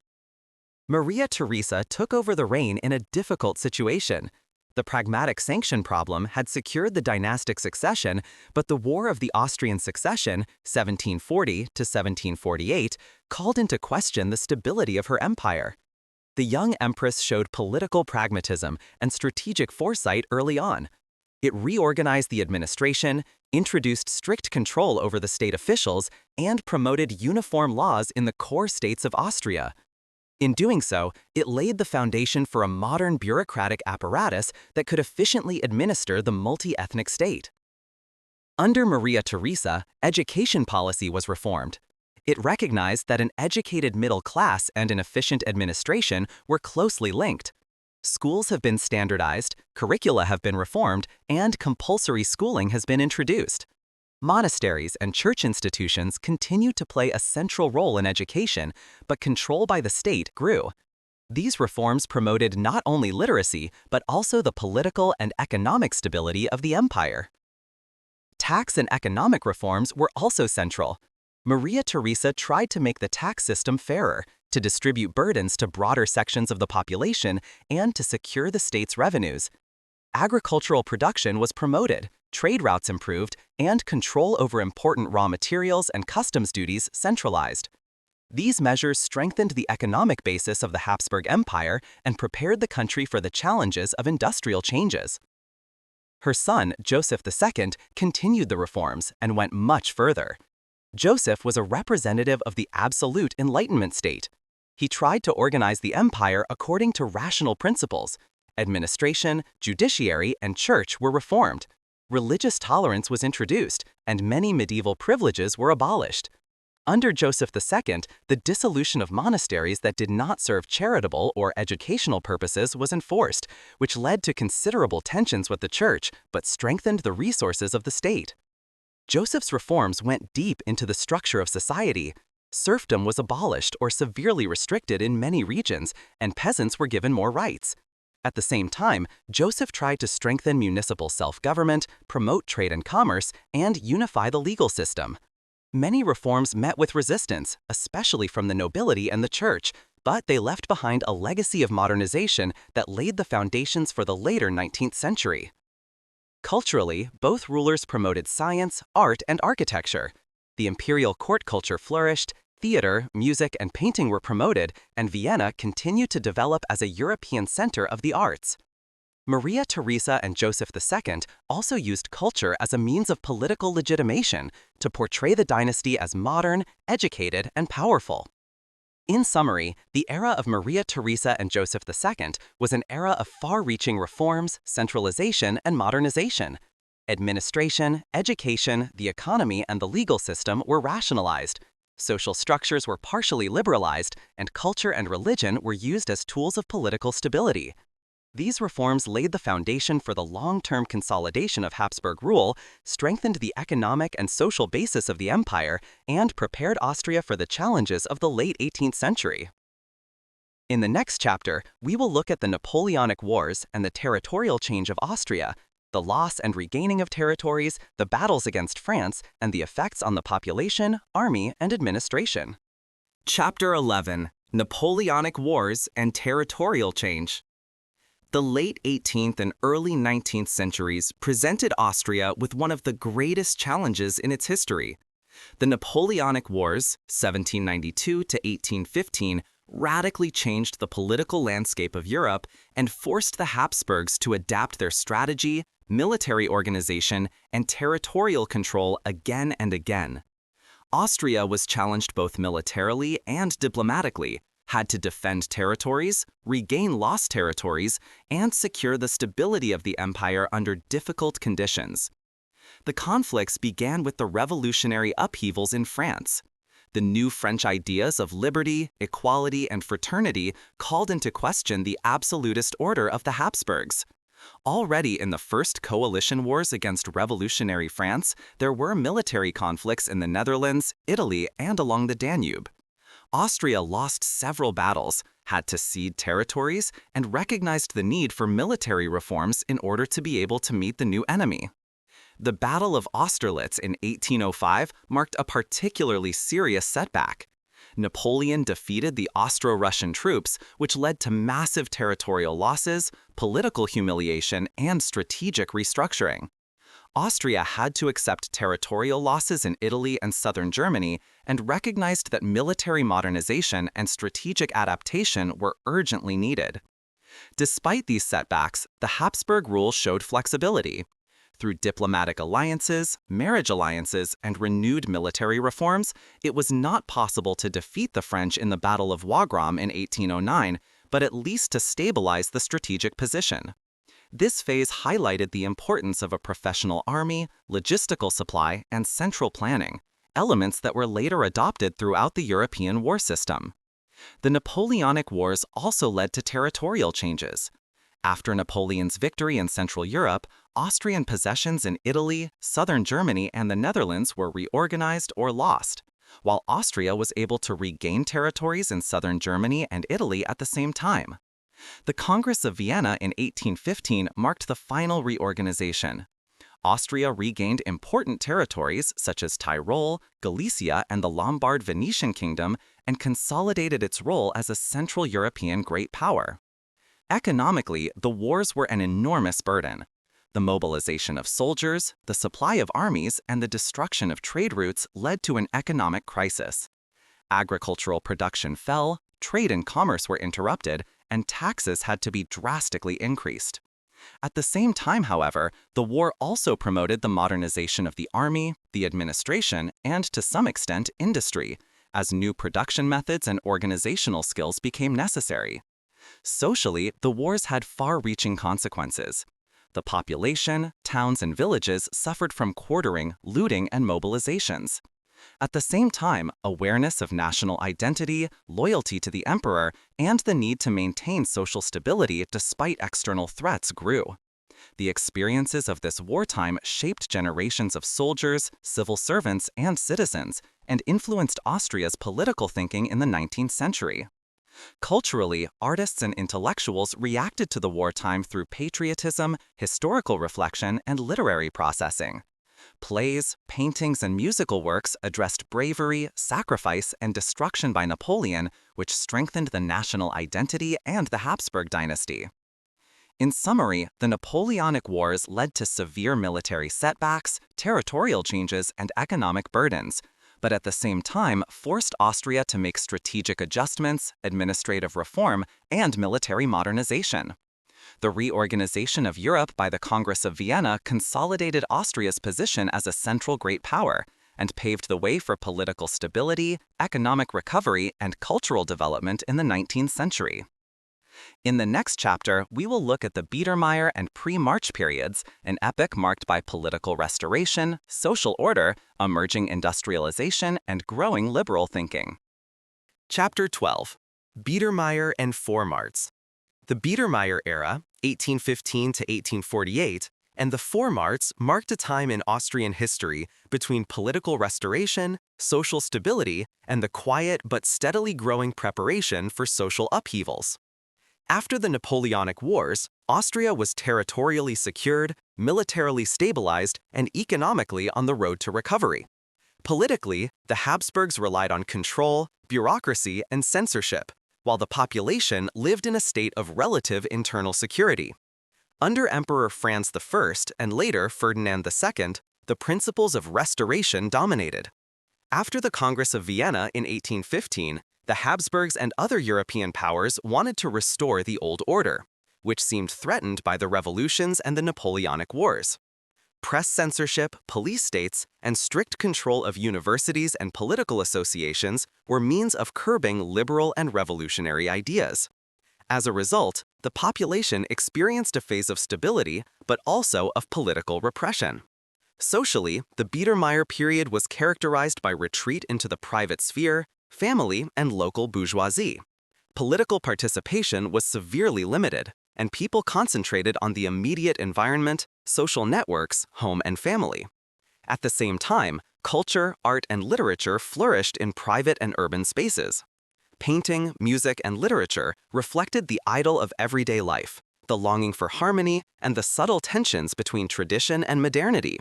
Maria Theresa took over the reign in a difficult situation. The pragmatic sanction problem had secured the dynastic succession, but the War of the Austrian Succession, 1740–1748, called into question the stability of her empire. The young empress showed political pragmatism and strategic foresight early on. It reorganized the administration, introduced strict control over the state officials, and promoted uniform laws in the core states of Austria. In doing so, it laid the foundation for a modern bureaucratic apparatus that could efficiently administer the multi-ethnic state. Under Maria Theresa, education policy was reformed. It recognized that an educated middle class and an efficient administration were closely linked. Schools have been standardized, curricula have been reformed, and compulsory schooling has been introduced. Monasteries and church institutions continued to play a central role in education, but control by the state grew. These reforms promoted not only literacy, but also the political and economic stability of the empire. Tax and economic reforms were also central. Maria Theresa tried to make the tax system fairer, to distribute burdens to broader sections of the population, and to secure the state's revenues. Agricultural production was promoted, trade routes improved, and control over important raw materials and customs duties centralized. These measures strengthened the economic basis of the Habsburg Empire and prepared the country for the challenges of industrial changes. Her son, Joseph II, continued the reforms and went much further. Joseph was a representative of the absolute Enlightenment state. He tried to organize the empire according to rational principles. Administration, judiciary, and church were reformed. Religious tolerance was introduced, and many medieval privileges were abolished. Under Joseph II, the dissolution of monasteries that did not serve charitable or educational purposes was enforced, which led to considerable tensions with the church but strengthened the resources of the state. Joseph's reforms went deep into the structure of society. Serfdom was abolished or severely restricted in many regions, and peasants were given more rights. At the same time, Joseph tried to strengthen municipal self-government, promote trade and commerce, and unify the legal system. Many reforms met with resistance, especially from the nobility and the church, but they left behind a legacy of modernization that laid the foundations for the later 19th century. Culturally, both rulers promoted science, art, and architecture. The imperial court culture flourished, theater, music, and painting were promoted, and Vienna continued to develop as a European center of the arts. Maria Theresa and Joseph II also used culture as a means of political legitimation to portray the dynasty as modern, educated, and powerful. In summary, the era of Maria Theresa and Joseph II was an era of far-reaching reforms, centralization, and modernization. Administration, education, the economy, and the legal system were rationalized. Social structures were partially liberalized, and culture and religion were used as tools of political stability. These reforms laid the foundation for the long-term consolidation of Habsburg rule, strengthened the economic and social basis of the empire, and prepared Austria for the challenges of the late 18th century. In the next chapter, we will look at the Napoleonic Wars and the territorial change of Austria, the loss and regaining of territories, the battles against France, and the effects on the population, army, and administration. Chapter 11: Napoleonic Wars and Territorial Change. The late 18th and early 19th centuries presented Austria with one of the greatest challenges in its history. The Napoleonic Wars, 1792 to 1815, radically changed the political landscape of Europe and forced the Habsburgs to adapt their strategy, military organization, and territorial control again and again. Austria was challenged both militarily and diplomatically, had to defend territories, regain lost territories, and secure the stability of the empire under difficult conditions. The conflicts began with the revolutionary upheavals in France. The new French ideas of liberty, equality, and fraternity called into question the absolutist order of the Habsburgs. Already in the first coalition wars against revolutionary France, there were military conflicts in the Netherlands, Italy, and along the Danube. Austria lost several battles, had to cede territories, and recognized the need for military reforms in order to be able to meet the new enemy. The Battle of Austerlitz in 1805 marked a particularly serious setback. Napoleon defeated the Austro-Russian troops, which led to massive territorial losses, political humiliation, and strategic restructuring. Austria had to accept territorial losses in Italy and southern Germany and recognized that military modernization and strategic adaptation were urgently needed. Despite these setbacks, the Habsburg rule showed flexibility. Through diplomatic alliances, marriage alliances, and renewed military reforms, it was not possible to defeat the French in the Battle of Wagram in 1809, but at least to stabilize the strategic position. This phase highlighted the importance of a professional army, logistical supply, and central planning, elements that were later adopted throughout the European war system. The Napoleonic Wars also led to territorial changes. After Napoleon's victory in Central Europe, Austrian possessions in Italy, southern Germany, and the Netherlands were reorganized or lost, while Austria was able to regain territories in southern Germany and Italy at the same time. The Congress of Vienna in 1815 marked the final reorganization. Austria regained important territories such as Tyrol, Galicia, and the Lombard Venetian Kingdom and consolidated its role as a Central European great power. Economically, the wars were an enormous burden. The mobilization of soldiers, the supply of armies, and the destruction of trade routes led to an economic crisis. Agricultural production fell, trade and commerce were interrupted, and taxes had to be drastically increased. At the same time, however, the war also promoted the modernization of the army, the administration, and to some extent industry, as new production methods and organizational skills became necessary. Socially, the wars had far-reaching consequences. The population, towns, and villages suffered from quartering, looting, and mobilizations. At the same time, awareness of national identity, loyalty to the emperor, and the need to maintain social stability despite external threats grew. The experiences of this wartime shaped generations of soldiers, civil servants, and citizens, and influenced Austria's political thinking in the 19th century. Culturally, artists and intellectuals reacted to the wartime through patriotism, historical reflection, and literary processing. Plays, paintings, and musical works addressed bravery, sacrifice, and destruction by Napoleon, which strengthened the national identity and the Habsburg dynasty. In summary, the Napoleonic Wars led to severe military setbacks, territorial changes, and economic burdens, but at the same time forced Austria to make strategic adjustments, administrative reform, and military modernization. The reorganization of Europe by the Congress of Vienna consolidated Austria's position as a central great power and paved the way for political stability, economic recovery, and cultural development in the 19th century. In the next chapter, we will look at the Biedermeier and pre-March periods, an epoch marked by political restoration, social order, emerging industrialization, and growing liberal thinking. Chapter 12. Biedermeier and Vormärz. The Biedermeier era, 1815 to 1848, and the Vormärz marked a time in Austrian history between political restoration, social stability, and the quiet but steadily growing preparation for social upheavals. After the Napoleonic Wars, Austria was territorially secured, militarily stabilized, and economically on the road to recovery. Politically, the Habsburgs relied on control, bureaucracy, and censorship, while the population lived in a state of relative internal security. Under Emperor Franz I and later Ferdinand II, the principles of restoration dominated. After the Congress of Vienna in 1815, the Habsburgs and other European powers wanted to restore the old order, which seemed threatened by the revolutions and the Napoleonic Wars. Press censorship, police states, and strict control of universities and political associations were means of curbing liberal and revolutionary ideas. As a result, the population experienced a phase of stability, but also of political repression. Socially, the Biedermeier period was characterized by retreat into the private sphere, family, and local bourgeoisie. Political participation was severely limited, and people concentrated on the immediate environment, social networks, home, and family. At the same time, culture, art, and literature flourished in private and urban spaces. Painting, music, and literature reflected the idyll of everyday life, the longing for harmony, and the subtle tensions between tradition and modernity.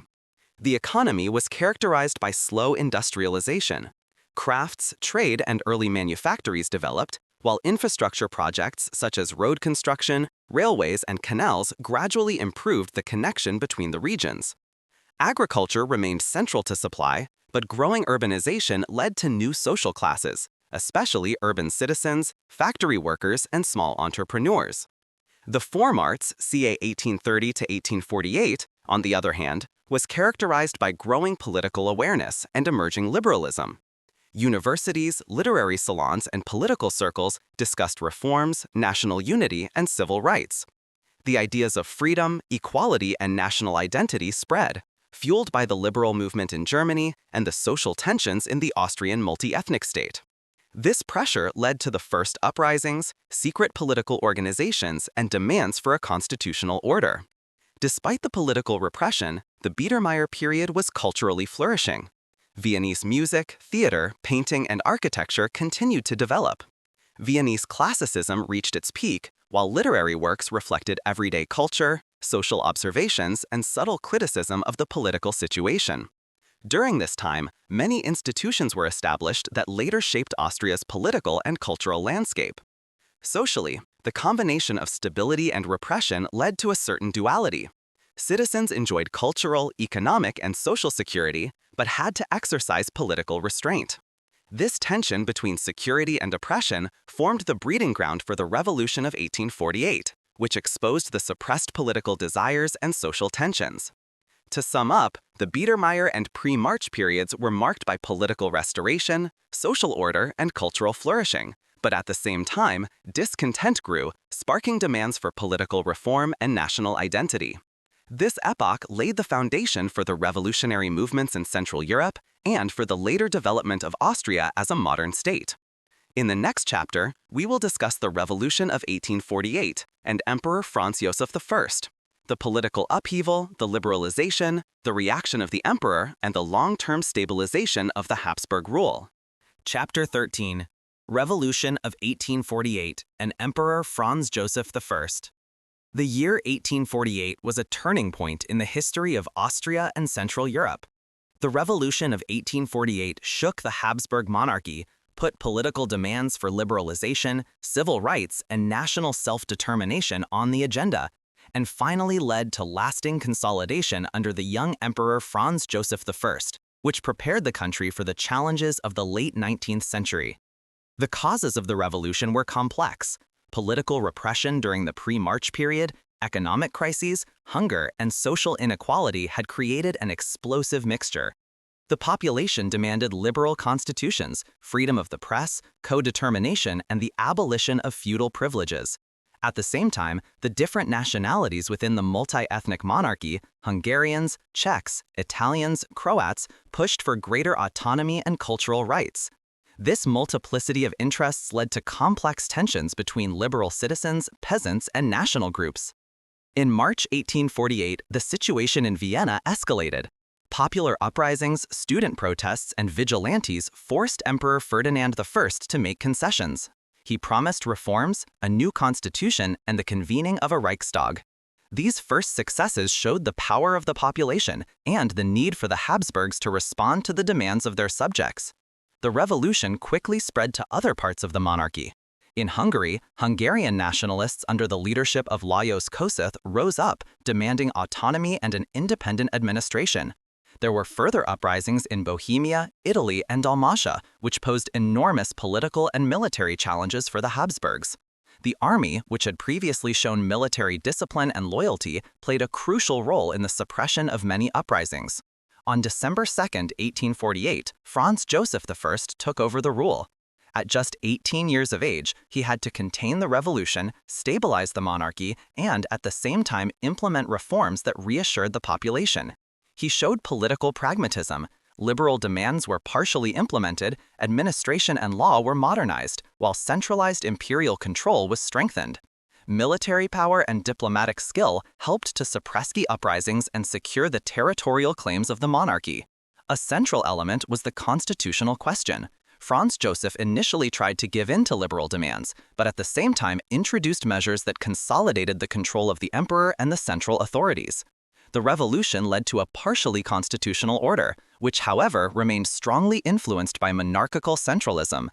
The economy was characterized by slow industrialization. Crafts, trade, and early manufactories developed, while infrastructure projects such as road construction, railways, and canals gradually improved the connection between the regions. Agriculture remained central to supply, but growing urbanization led to new social classes, especially urban citizens, factory workers, and small entrepreneurs. The Vormärz, ca. 1830 to 1848, on the other hand, was characterized by growing political awareness and emerging liberalism. Universities, literary salons, and political circles discussed reforms, national unity, and civil rights. The ideas of freedom, equality, and national identity spread, fueled by the liberal movement in Germany and the social tensions in the Austrian multi-ethnic state. This pressure led to the first uprisings, secret political organizations, and demands for a constitutional order. Despite the political repression, the Biedermeier period was culturally flourishing. Viennese music, theater, painting, and architecture continued to develop. Viennese classicism reached its peak, while literary works reflected everyday culture, social observations, and subtle criticism of the political situation. During this time, many institutions were established that later shaped Austria's political and cultural landscape. Socially, the combination of stability and repression led to a certain duality. Citizens enjoyed cultural, economic, and social security, but had to exercise political restraint. This tension between security and oppression formed the breeding ground for the Revolution of 1848, which exposed the suppressed political desires and social tensions. To sum up, the Biedermeier and pre-March periods were marked by political restoration, social order, and cultural flourishing, but at the same time, discontent grew, sparking demands for political reform and national identity. This epoch laid the foundation for the revolutionary movements in Central Europe and for the later development of Austria as a modern state. In the next chapter, we will discuss the Revolution of 1848 and Emperor Franz Joseph I, the political upheaval, the liberalization, the reaction of the emperor, and the long-term stabilization of the Habsburg rule. Chapter 13. Revolution of 1848 and Emperor Franz Joseph I. The year 1848 was a turning point in the history of Austria and Central Europe. The Revolution of 1848 shook the Habsburg monarchy, put political demands for liberalization, civil rights, and national self-determination on the agenda, and finally led to lasting consolidation under the young Emperor Franz Joseph I, which prepared the country for the challenges of the late 19th century. The causes of the revolution were complex: political repression during the pre-March period, economic crises, hunger, and social inequality had created an explosive mixture. The population demanded liberal constitutions, freedom of the press, co-determination, and the abolition of feudal privileges. At the same time, the different nationalities within the multi-ethnic monarchy, Hungarians, Czechs, Italians, Croats, pushed for greater autonomy and cultural rights. This multiplicity of interests led to complex tensions between liberal citizens, peasants, and national groups. In March 1848, the situation in Vienna escalated. Popular uprisings, student protests, and vigilantes forced Emperor Ferdinand I to make concessions. He promised reforms, a new constitution, and the convening of a Reichstag. These first successes showed the power of the population and the need for the Habsburgs to respond to the demands of their subjects. The revolution quickly spread to other parts of the monarchy. In Hungary, Hungarian nationalists under the leadership of Lajos Kossuth rose up, demanding autonomy and an independent administration. There were further uprisings in Bohemia, Italy, and Dalmatia, which posed enormous political and military challenges for the Habsburgs. The army, which had previously shown military discipline and loyalty, played a crucial role in the suppression of many uprisings. On December 2, 1848, Franz Joseph I took over the rule. At just 18 years of age, he had to contain the revolution, stabilize the monarchy, and at the same time implement reforms that reassured the population. He showed political pragmatism. Liberal demands were partially implemented, administration and law were modernized, while centralized imperial control was strengthened. Military power and diplomatic skill helped to suppress the uprisings and secure the territorial claims of the monarchy. A central element was the constitutional question. Franz Joseph initially tried to give in to liberal demands, but at the same time introduced measures that consolidated the control of the emperor and the central authorities. The revolution led to a partially constitutional order, which, however, remained strongly influenced by monarchical centralism.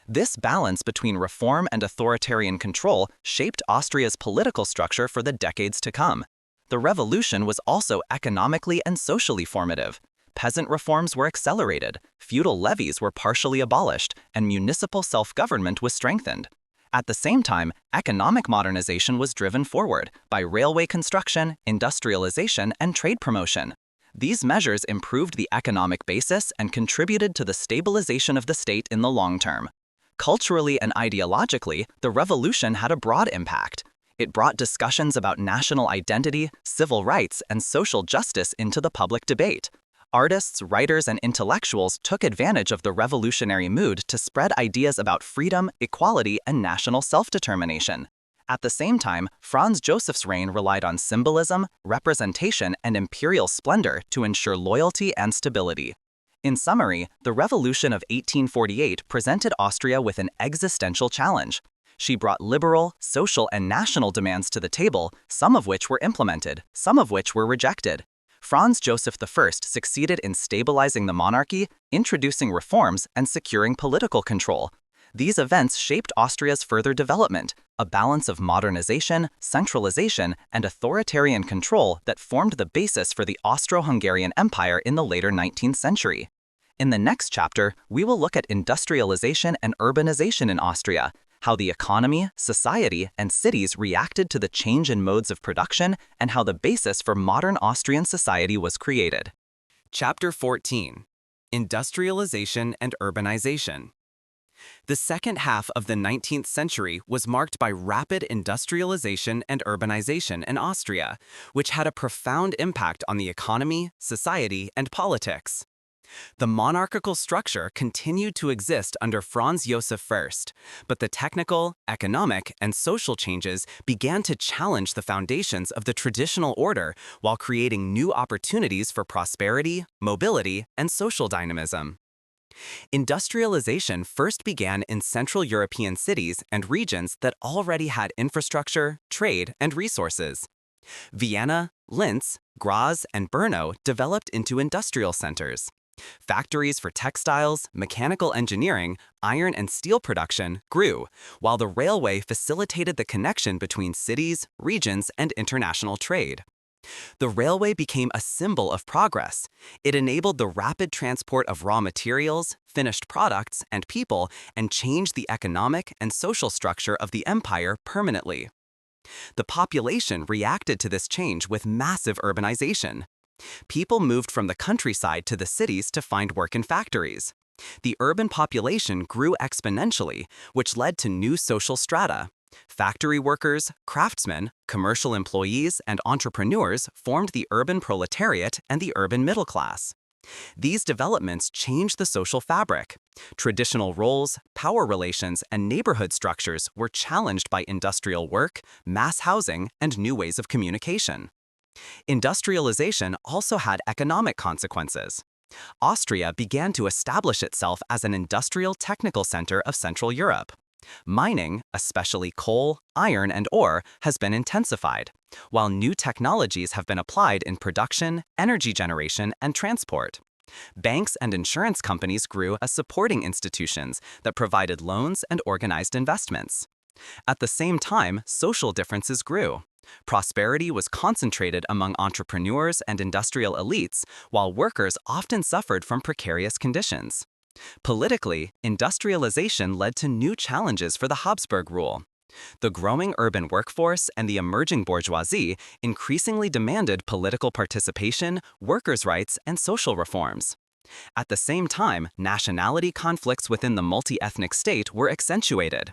This balance between reform and authoritarian control shaped Austria's political structure for the decades to come. The revolution was also economically and socially formative. Peasant reforms were accelerated, feudal levies were partially abolished, and municipal self-government was strengthened. At the same time, economic modernization was driven forward by railway construction, industrialization, and trade promotion. These measures improved the economic basis and contributed to the stabilization of the state in the long term. Culturally and ideologically, the revolution had a broad impact. It brought discussions about national identity, civil rights, and social justice into the public debate. Artists, writers, and intellectuals took advantage of the revolutionary mood to spread ideas about freedom, equality, and national self-determination. At the same time, Franz Joseph's reign relied on symbolism, representation, and imperial splendor to ensure loyalty and stability. In summary, the Revolution of 1848 presented Austria with an existential challenge. She brought liberal, social, and national demands to the table, some of which were implemented, some of which were rejected. Franz Joseph I succeeded in stabilizing the monarchy, introducing reforms, and securing political control. These events shaped Austria's further development, a balance of modernization, centralization, and authoritarian control that formed the basis for the Austro-Hungarian Empire in the later 19th century. In the next chapter, we will look at industrialization and urbanization in Austria, how the economy, society, and cities reacted to the change in modes of production, and how the basis for modern Austrian society was created. Chapter 14. Industrialization and Urbanization. The second half of the 19th century was marked by rapid industrialization and urbanization in Austria, which had a profound impact on the economy, society, and politics. The monarchical structure continued to exist under Franz Joseph I, but the technical, economic, and social changes began to challenge the foundations of the traditional order while creating new opportunities for prosperity, mobility, and social dynamism. Industrialization first began in Central European cities and regions that already had infrastructure, trade, and resources. Vienna, Linz, Graz, and Brno developed into industrial centers. Factories for textiles, mechanical engineering, iron and steel production grew, while the railway facilitated the connection between cities, regions, and international trade. The railway became a symbol of progress. It enabled the rapid transport of raw materials, finished products, and people, and changed the economic and social structure of the empire permanently. The population reacted to this change with massive urbanization. People moved from the countryside to the cities to find work in factories. The urban population grew exponentially, which led to new social strata. Factory workers, craftsmen, commercial employees, and entrepreneurs formed the urban proletariat and the urban middle class. These developments changed the social fabric. Traditional roles, power relations, and neighborhood structures were challenged by industrial work, mass housing, and new ways of communication. Industrialization also had economic consequences. Austria began to establish itself as an industrial technical center of Central Europe. Mining, especially coal, iron, and ore, has been intensified, while new technologies have been applied in production, energy generation, and transport. Banks and insurance companies grew as supporting institutions that provided loans and organized investments. At the same time, social differences grew. Prosperity was concentrated among entrepreneurs and industrial elites, while workers often suffered from precarious conditions. Politically, industrialization led to new challenges for the Habsburg rule. The growing urban workforce and the emerging bourgeoisie increasingly demanded political participation, workers' rights, and social reforms. At the same time, nationality conflicts within the multi-ethnic state were accentuated.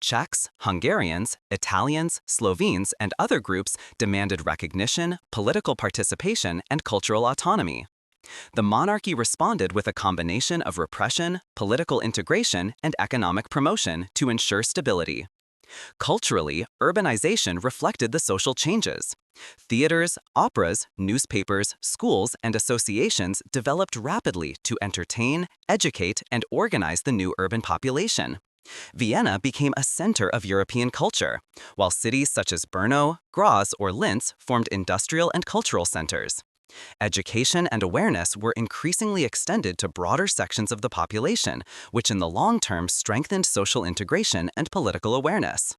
Czechs, Hungarians, Italians, Slovenes, and other groups demanded recognition, political participation, and cultural autonomy. The monarchy responded with a combination of repression, political integration, and economic promotion to ensure stability. Culturally, urbanization reflected the social changes. Theaters, operas, newspapers, schools, and associations developed rapidly to entertain, educate, and organize the new urban population. Vienna became a center of European culture, while cities such as Brno, Graz, or Linz formed industrial and cultural centers. Education and awareness were increasingly extended to broader sections of the population, which in the long term strengthened social integration and political awareness.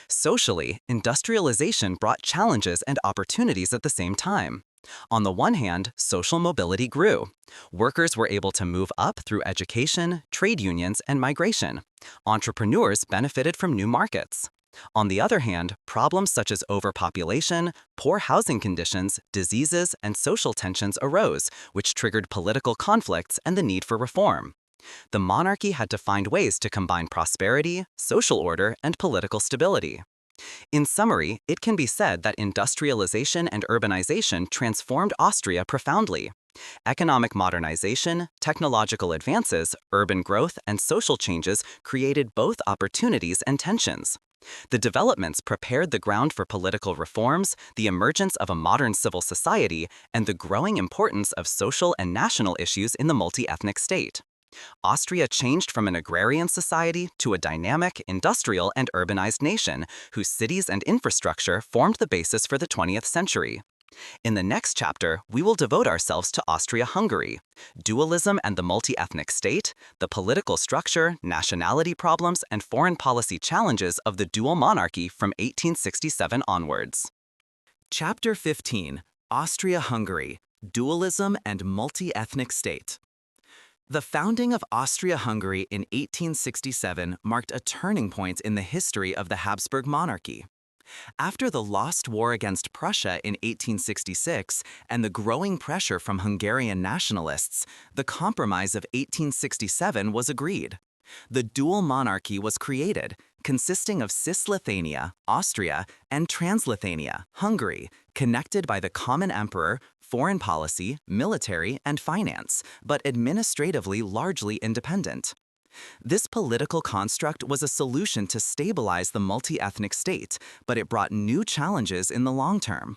Socially, industrialization brought challenges and opportunities at the same time. On the one hand, social mobility grew. Workers were able to move up through education, trade unions, and migration. Entrepreneurs benefited from new markets. On the other hand, problems such as overpopulation, poor housing conditions, diseases, and social tensions arose, which triggered political conflicts and the need for reform. The monarchy had to find ways to combine prosperity, social order, and political stability. In summary, it can be said that industrialization and urbanization transformed Austria profoundly. Economic modernization, technological advances, urban growth, and social changes created both opportunities and tensions. The developments prepared the ground for political reforms, the emergence of a modern civil society, and the growing importance of social and national issues in the multi-ethnic state. Austria changed from an agrarian society to a dynamic, industrial, and urbanized nation, whose cities and infrastructure formed the basis for the 20th century. In the next chapter, we will devote ourselves to Austria-Hungary, dualism and the multi-ethnic state, the political structure, nationality problems, and foreign policy challenges of the dual monarchy from 1867 onwards. Chapter 15: Austria-Hungary, Dualism and Multi-Ethnic State. The founding of Austria-Hungary in 1867 marked a turning point in the history of the Habsburg monarchy. After the lost war against Prussia in 1866 and the growing pressure from Hungarian nationalists, the Compromise of 1867 was agreed. The dual monarchy was created, consisting of Cisleithania, Austria, and Transleithania, Hungary, connected by the common emperor, foreign policy, military, and finance, but administratively largely independent. This political construct was a solution to stabilize the multi-ethnic state, but it brought new challenges in the long term.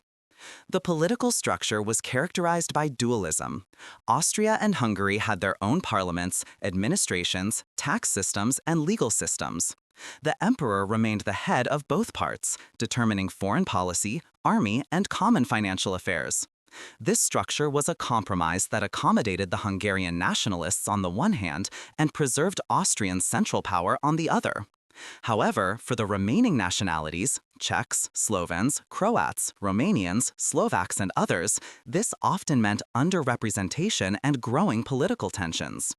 The political structure was characterized by dualism. Austria and Hungary had their own parliaments, administrations, tax systems, and legal systems. The emperor remained the head of both parts, determining foreign policy, army, and common financial affairs. This structure was a compromise that accommodated the Hungarian nationalists on the one hand and preserved Austrian central power on the other. However, for the remaining nationalities, Czechs, Slovens, Croats, Romanians, Slovaks, and others, this often meant underrepresentation and growing political tensions.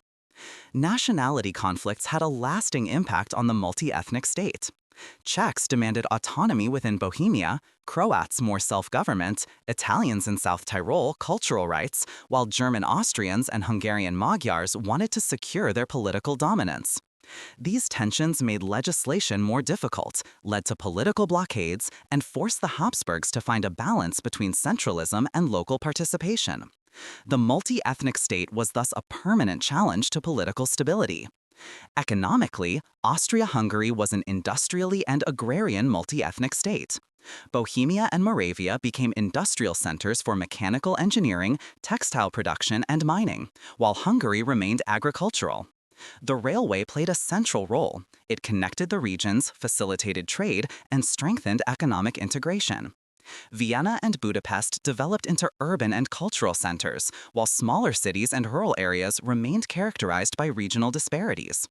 Nationality conflicts had a lasting impact on the multi-ethnic state. Czechs demanded autonomy within Bohemia, Croats more self-government, Italians in South Tyrol cultural rights, while German Austrians and Hungarian Magyars wanted to secure their political dominance. These tensions made legislation more difficult, led to political blockades, and forced the Habsburgs to find a balance between centralism and local participation. The multi-ethnic state was thus a permanent challenge to political stability. Economically, Austria-Hungary was an industrially and agrarian multi-ethnic state. Bohemia and Moravia became industrial centers for mechanical engineering, textile production, and mining, while Hungary remained agricultural. The railway played a central role. It connected the regions, facilitated trade, and strengthened economic integration. Vienna and Budapest developed into urban and cultural centers, while smaller cities and rural areas remained characterized by regional disparities.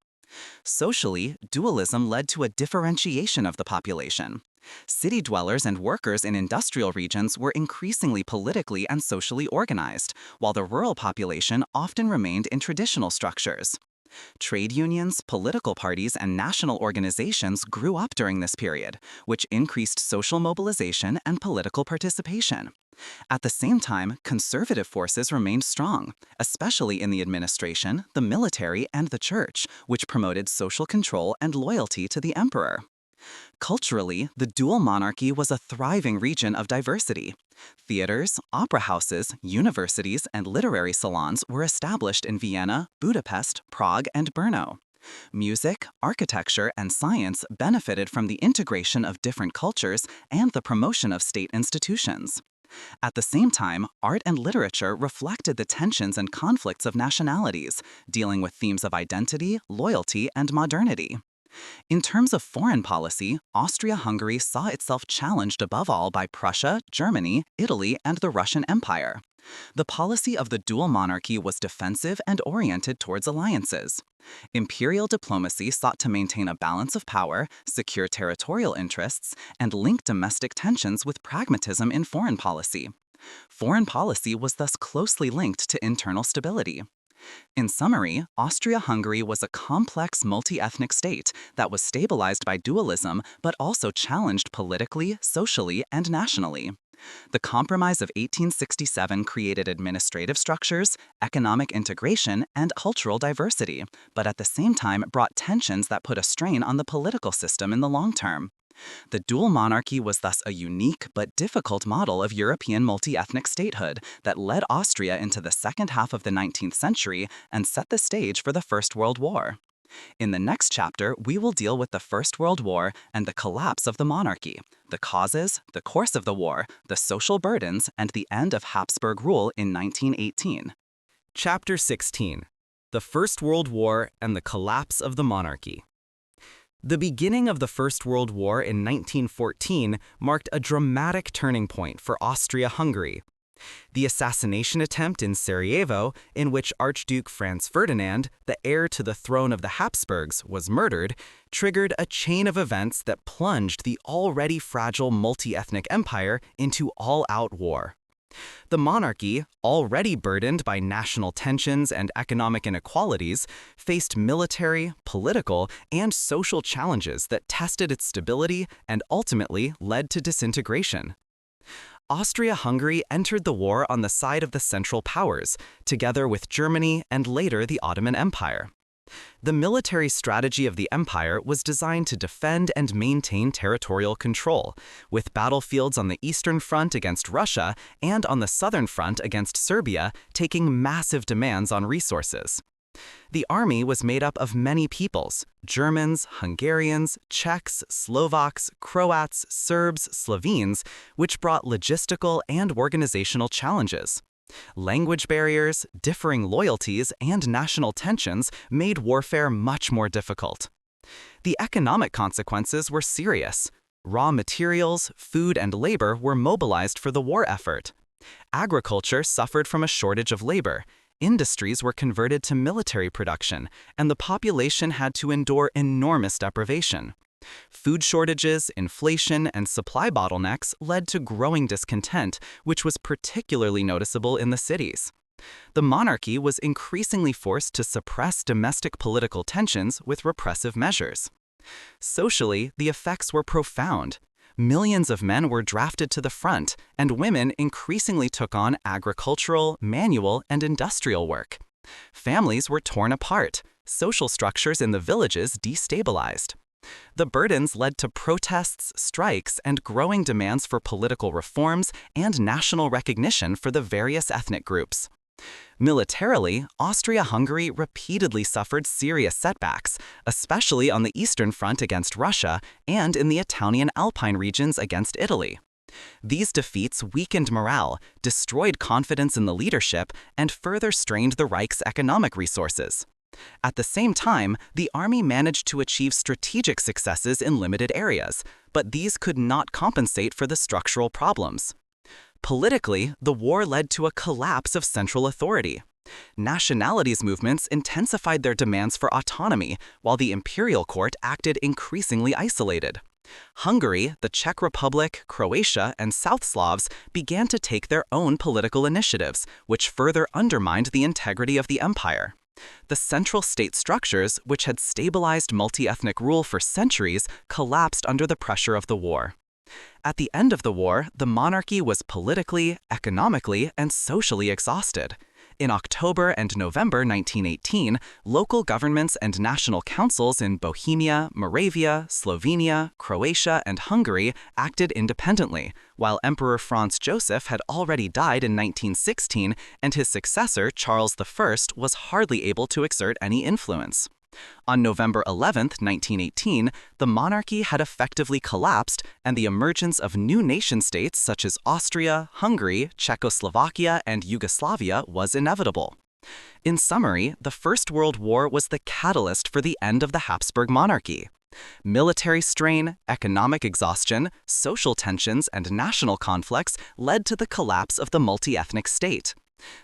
Socially, dualism led to a differentiation of the population. City dwellers and workers in industrial regions were increasingly politically and socially organized, while the rural population often remained in traditional structures. Trade unions, political parties, and national organizations grew up during this period, which increased social mobilization and political participation. At the same time, conservative forces remained strong, especially in the administration, the military, and the church, which promoted social control and loyalty to the emperor. Culturally, the dual monarchy was a thriving region of diversity. Theaters, opera houses, universities, and literary salons were established in Vienna, Budapest, Prague, and Brno. Music, architecture, and science benefited from the integration of different cultures and the promotion of state institutions. At the same time, art and literature reflected the tensions and conflicts of nationalities, dealing with themes of identity, loyalty, and modernity. In terms of foreign policy, Austria-Hungary saw itself challenged above all by Prussia, Germany, Italy, and the Russian Empire. The policy of the dual monarchy was defensive and oriented towards alliances. Imperial diplomacy sought to maintain a balance of power, secure territorial interests, and link domestic tensions with pragmatism in foreign policy. Foreign policy was thus closely linked to internal stability. In summary, Austria-Hungary was a complex multi-ethnic state that was stabilized by dualism but also challenged politically, socially, and nationally. The Compromise of 1867 created administrative structures, economic integration, and cultural diversity, but at the same time brought tensions that put a strain on the political system in the long term. The dual monarchy was thus a unique but difficult model of European multi-ethnic statehood that led Austria into the second half of the 19th century and set the stage for the First World War. In the next chapter, we will deal with the First World War and the collapse of the monarchy, the causes, the course of the war, the social burdens, and the end of Habsburg rule in 1918. Chapter 16: The First World War and the Collapse of the Monarchy. The beginning of the First World War in 1914 marked a dramatic turning point for Austria-Hungary. The assassination attempt in Sarajevo, in which Archduke Franz Ferdinand, the heir to the throne of the Habsburgs, was murdered, triggered a chain of events that plunged the already fragile multi-ethnic empire into all-out war. The monarchy, already burdened by national tensions and economic inequalities, faced military, political, and social challenges that tested its stability and ultimately led to disintegration. Austria-Hungary entered the war on the side of the Central Powers, together with Germany and later the Ottoman Empire. The military strategy of the empire was designed to defend and maintain territorial control, with battlefields on the eastern front against Russia and on the southern front against Serbia taking massive demands on resources. The army was made up of many peoples: Germans, Hungarians, Czechs, Slovaks, Croats, Serbs, Slovenes, which brought logistical and organizational challenges. Language barriers, differing loyalties, and national tensions made warfare much more difficult. The economic consequences were serious. Raw materials, food, and labor were mobilized for the war effort. Agriculture suffered from a shortage of labor. Industries were converted to military production, and the population had to endure enormous deprivation. Food shortages, inflation, and supply bottlenecks led to growing discontent, which was particularly noticeable in the cities. The monarchy was increasingly forced to suppress domestic political tensions with repressive measures. Socially, the effects were profound. Millions of men were drafted to the front, and women increasingly took on agricultural, manual, and industrial work. Families were torn apart, social structures in the villages destabilized. The burdens led to protests, strikes, and growing demands for political reforms and national recognition for the various ethnic groups. Militarily, Austria-Hungary repeatedly suffered serious setbacks, especially on the Eastern Front against Russia and in the Italian Alpine regions against Italy. These defeats weakened morale, destroyed confidence in the leadership, and further strained the Reich's economic resources. At the same time, the army managed to achieve strategic successes in limited areas, but these could not compensate for the structural problems. Politically, the war led to a collapse of central authority. Nationalities movements intensified their demands for autonomy, while the imperial court acted increasingly isolated. Hungary, the Czech Republic, Croatia, and South Slavs began to take their own political initiatives, which further undermined the integrity of the empire. The central state structures, which had stabilized multi-ethnic rule for centuries, collapsed under the pressure of the war. At the end of the war, the monarchy was politically, economically, and socially exhausted. In October and November 1918, local governments and national councils in Bohemia, Moravia, Slovenia, Croatia, and Hungary acted independently, while Emperor Franz Joseph had already died in 1916 and his successor, Charles I, was hardly able to exert any influence. On November 11, 1918, the monarchy had effectively collapsed, and the emergence of new nation-states such as Austria, Hungary, Czechoslovakia, and Yugoslavia was inevitable. In summary, the First World War was the catalyst for the end of the Habsburg monarchy. Military strain, economic exhaustion, social tensions, and national conflicts led to the collapse of the multi-ethnic state.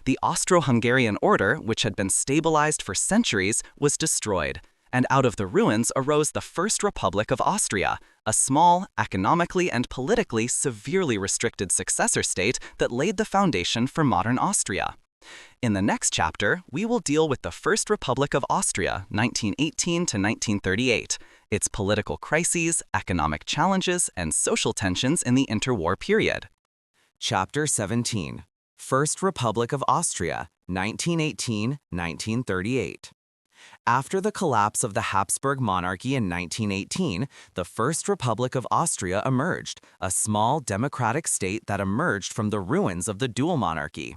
The Austro-Hungarian order, which had been stabilized for centuries, was destroyed, and out of the ruins arose the First Republic of Austria, a small, economically and politically severely restricted successor state that laid the foundation for modern Austria. In the next chapter, we will deal with the First Republic of Austria, 1918 to 1938, its political crises, economic challenges, and social tensions in the interwar period. Chapter 17. First Republic of Austria, 1918–1938. After the collapse of the Habsburg monarchy in 1918, the First Republic of Austria emerged, a small democratic state that emerged from the ruins of the dual monarchy.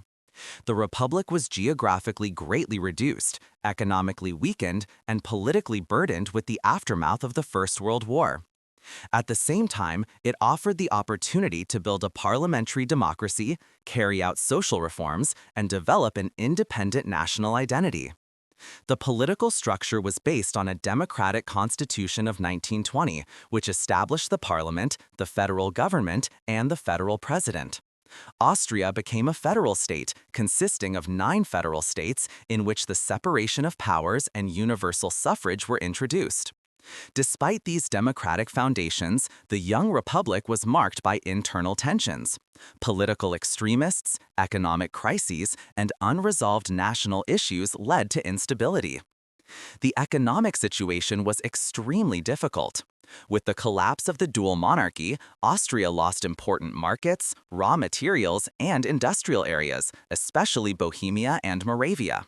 The republic was geographically greatly reduced, economically weakened, and politically burdened with the aftermath of the First World War. At the same time, it offered the opportunity to build a parliamentary democracy, carry out social reforms, and develop an independent national identity. The political structure was based on a democratic constitution of 1920, which established the parliament, the federal government, and the federal president. Austria became a federal state, consisting of 9 federal states in which the separation of powers and universal suffrage were introduced. Despite these democratic foundations, the young republic was marked by internal tensions. Political extremists, economic crises, and unresolved national issues led to instability. The economic situation was extremely difficult. With the collapse of the dual monarchy, Austria lost important markets, raw materials, and industrial areas, especially Bohemia and Moravia.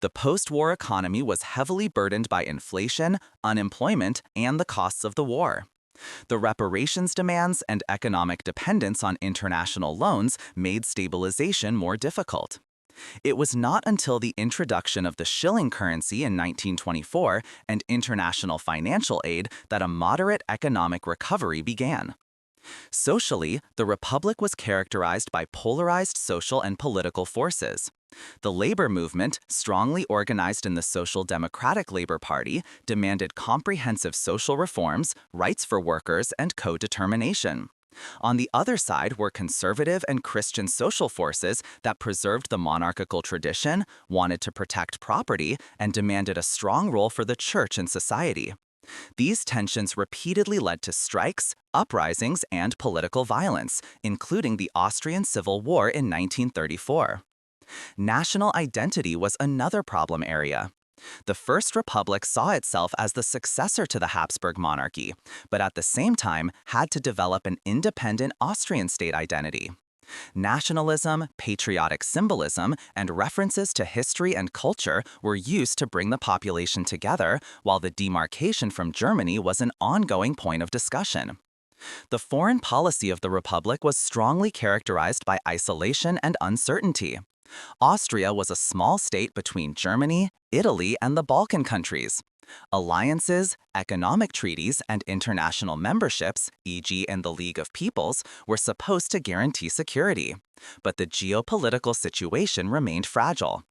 The post-war economy was heavily burdened by inflation, unemployment, and the costs of the war. The reparations demands and economic dependence on international loans made stabilization more difficult. It was not until the introduction of the shilling currency in 1924 and international financial aid that a moderate economic recovery began. Socially, the Republic was characterized by polarized social and political forces. The labor movement, strongly organized in the Social Democratic Labor Party, demanded comprehensive social reforms, rights for workers, and co-determination. On the other side were conservative and Christian social forces that preserved the monarchical tradition, wanted to protect property, and demanded a strong role for the church in society. These tensions repeatedly led to strikes, uprisings, and political violence, including the Austrian Civil War in 1934. National identity was another problem area. The First Republic saw itself as the successor to the Habsburg monarchy, but at the same time had to develop an independent Austrian state identity. Nationalism, patriotic symbolism, and references to history and culture were used to bring the population together, while the demarcation from Germany was an ongoing point of discussion. The foreign policy of the Republic was strongly characterized by isolation and uncertainty. Austria was a small state between Germany, Italy, and the Balkan countries. Alliances, economic treaties, and international memberships, e.g. in the League of Peoples, were supposed to guarantee security. But the geopolitical situation remained fragile.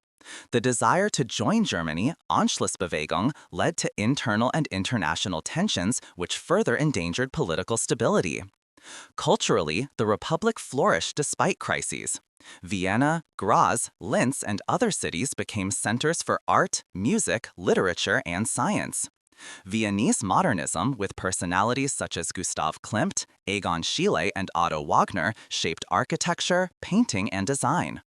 The desire to join Germany, Anschlussbewegung, led to internal and international tensions which further endangered political stability. Culturally, the Republic flourished despite crises. Vienna, Graz, Linz, and other cities became centers for art, music, literature, and science. Viennese modernism, with personalities such as Gustav Klimt, Egon Schiele, and Otto Wagner, shaped architecture, painting, and design.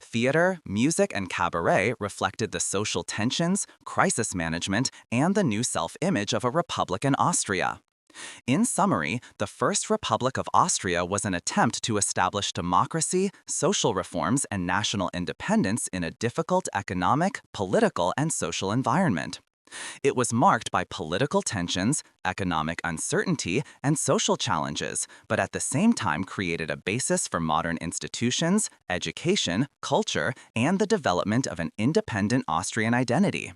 Theater, music, and cabaret reflected the social tensions, crisis management, and the new self-image of a republican Austria. In summary, the First Republic of Austria was an attempt to establish democracy, social reforms, and national independence in a difficult economic, political, and social environment. It was marked by political tensions, economic uncertainty, and social challenges, but at the same time created a basis for modern institutions, education, culture, and the development of an independent Austrian identity.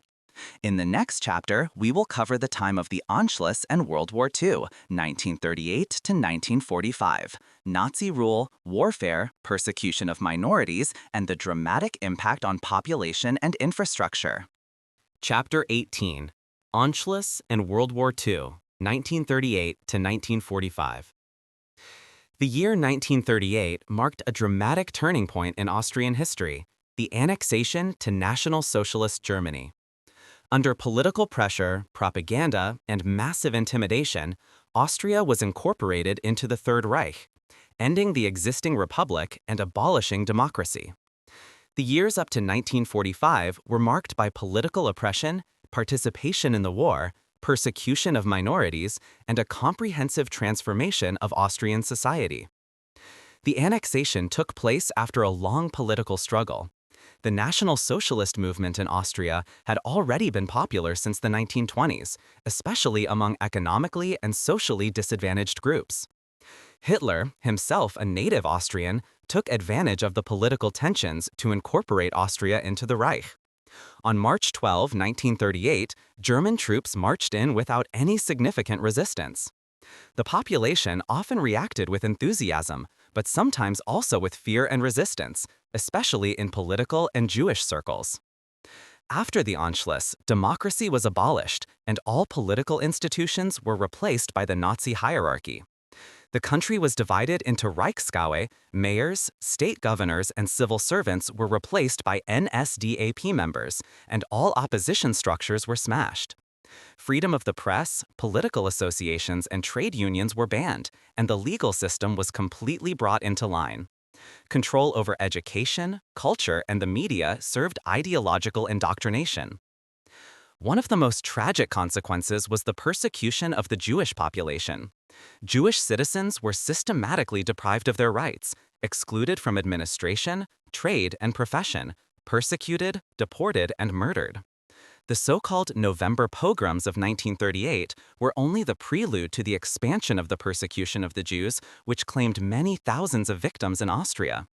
In the next chapter, we will cover the time of the Anschluss and World War II, 1938 to 1945, Nazi rule, warfare, persecution of minorities, and the dramatic impact on population and infrastructure. Chapter 18, Anschluss and World War II, 1938 to 1945. The year 1938 marked a dramatic turning point in Austrian history, the annexation to National Socialist Germany. Under political pressure, propaganda, and massive intimidation, Austria was incorporated into the Third Reich, ending the existing republic and abolishing democracy. The years up to 1945 were marked by political oppression, participation in the war, persecution of minorities, and a comprehensive transformation of Austrian society. The annexation took place after a long political struggle. The National Socialist movement in Austria had already been popular since the 1920s, especially among economically and socially disadvantaged groups. Hitler, himself a native Austrian, took advantage of the political tensions to incorporate Austria into the Reich. On March 12, 1938, German troops marched in without any significant resistance. The population often reacted with enthusiasm, but sometimes also with fear and resistance, especially in political and Jewish circles. After the Anschluss, democracy was abolished, and all political institutions were replaced by the Nazi hierarchy. The country was divided into Reichsgaue, mayors, state governors, and civil servants were replaced by NSDAP members, and all opposition structures were smashed. Freedom of the press, political associations, and trade unions were banned, and the legal system was completely brought into line. Control over education, culture, and the media served ideological indoctrination. One of the most tragic consequences was the persecution of the Jewish population. Jewish citizens were systematically deprived of their rights, excluded from administration, trade, and profession, persecuted, deported, and murdered. The so-called November pogroms of 1938 were only the prelude to the expansion of the persecution of the Jews, which claimed many thousands of victims in Austria.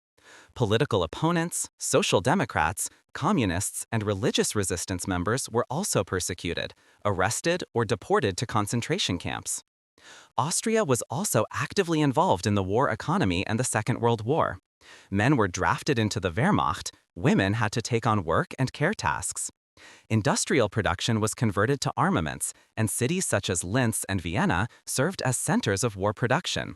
Political opponents, social democrats, communists, and religious resistance members were also persecuted, arrested, or deported to concentration camps. Austria was also actively involved in the war economy and the Second World War. Men were drafted into the Wehrmacht, women had to take on work and care tasks. Industrial production was converted to armaments, and cities such as Linz and Vienna served as centers of war production.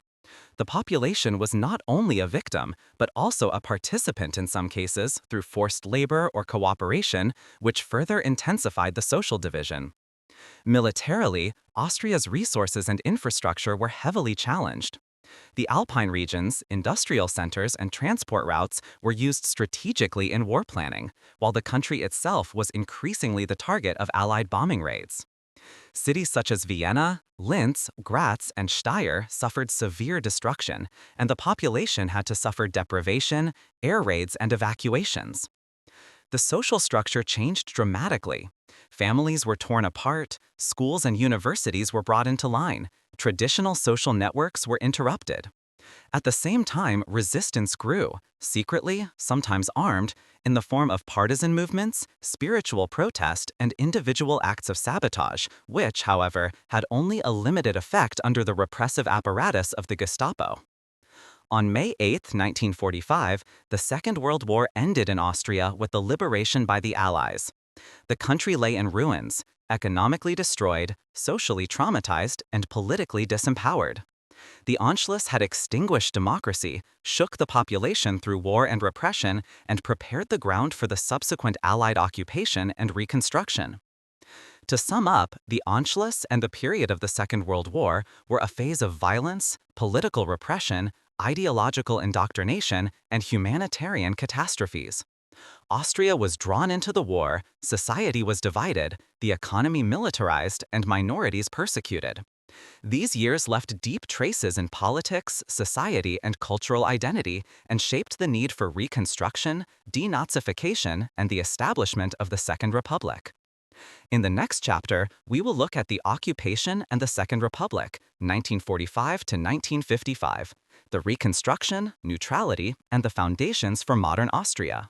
The population was not only a victim, but also a participant in some cases through forced labor or cooperation, which further intensified the social division. Militarily, Austria's resources and infrastructure were heavily challenged. The Alpine regions, industrial centers, and transport routes were used strategically in war planning, while the country itself was increasingly the target of Allied bombing raids. Cities such as Vienna, Linz, Graz, and Steyr suffered severe destruction, and the population had to suffer deprivation, air raids, and evacuations. The social structure changed dramatically. Families were torn apart, schools and universities were brought into line, traditional social networks were interrupted. At the same time, resistance grew, secretly, sometimes armed, in the form of partisan movements, spiritual protest, and individual acts of sabotage, which, however, had only a limited effect under the repressive apparatus of the Gestapo. On May 8, 1945, the Second World War ended in Austria with the liberation by the Allies. The country lay in ruins, economically destroyed, socially traumatized, and politically disempowered. The Anschluss had extinguished democracy, shook the population through war and repression, and prepared the ground for the subsequent Allied occupation and reconstruction. To sum up, the Anschluss and the period of the Second World War were a phase of violence, political repression, ideological indoctrination, and humanitarian catastrophes. Austria was drawn into the war, society was divided, the economy militarized, and minorities persecuted. These years left deep traces in politics, society, and cultural identity, and shaped the need for reconstruction, denazification, and the establishment of the Second Republic. In the next chapter, we will look at the occupation and the Second Republic, 1945 to 1955, the Reconstruction, neutrality, and the foundations for modern Austria.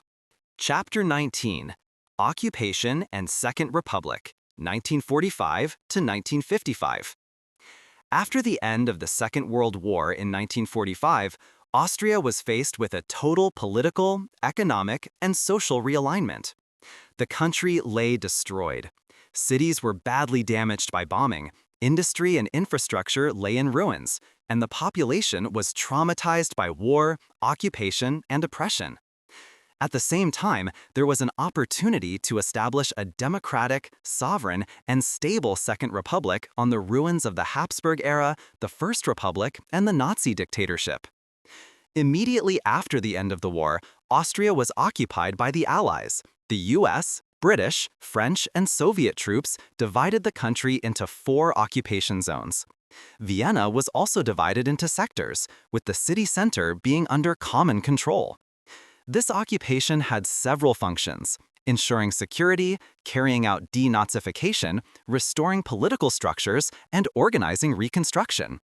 Chapter 19, Occupation and Second Republic, 1945 to 1955. After the end of the Second World War in 1945, Austria was faced with a total political, economic, and social realignment. The country lay destroyed. Cities were badly damaged by bombing, industry and infrastructure lay in ruins, and the population was traumatized by war, occupation, and oppression. At the same time, there was an opportunity to establish a democratic, sovereign, and stable Second Republic on the ruins of the Habsburg era, the First Republic, and the Nazi dictatorship. Immediately after the end of the war, Austria was occupied by the Allies. The US, British, French, and Soviet troops divided the country into 4 occupation zones. Vienna was also divided into sectors, with the city center being under common control. This occupation had several functions: ensuring security, carrying out denazification, restoring political structures, and organizing reconstruction.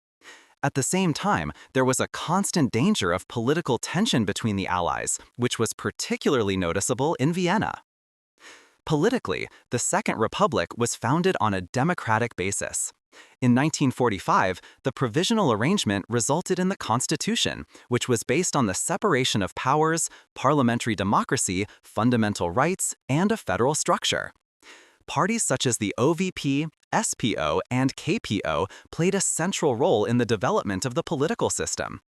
At the same time, there was a constant danger of political tension between the Allies, which was particularly noticeable in Vienna. Politically, the Second Republic was founded on a democratic basis. In 1945, the provisional arrangement resulted in the Constitution, which was based on the separation of powers, parliamentary democracy, fundamental rights, and a federal structure. Parties such as the OVP, SPO, and KPO played a central role in the development of the political system.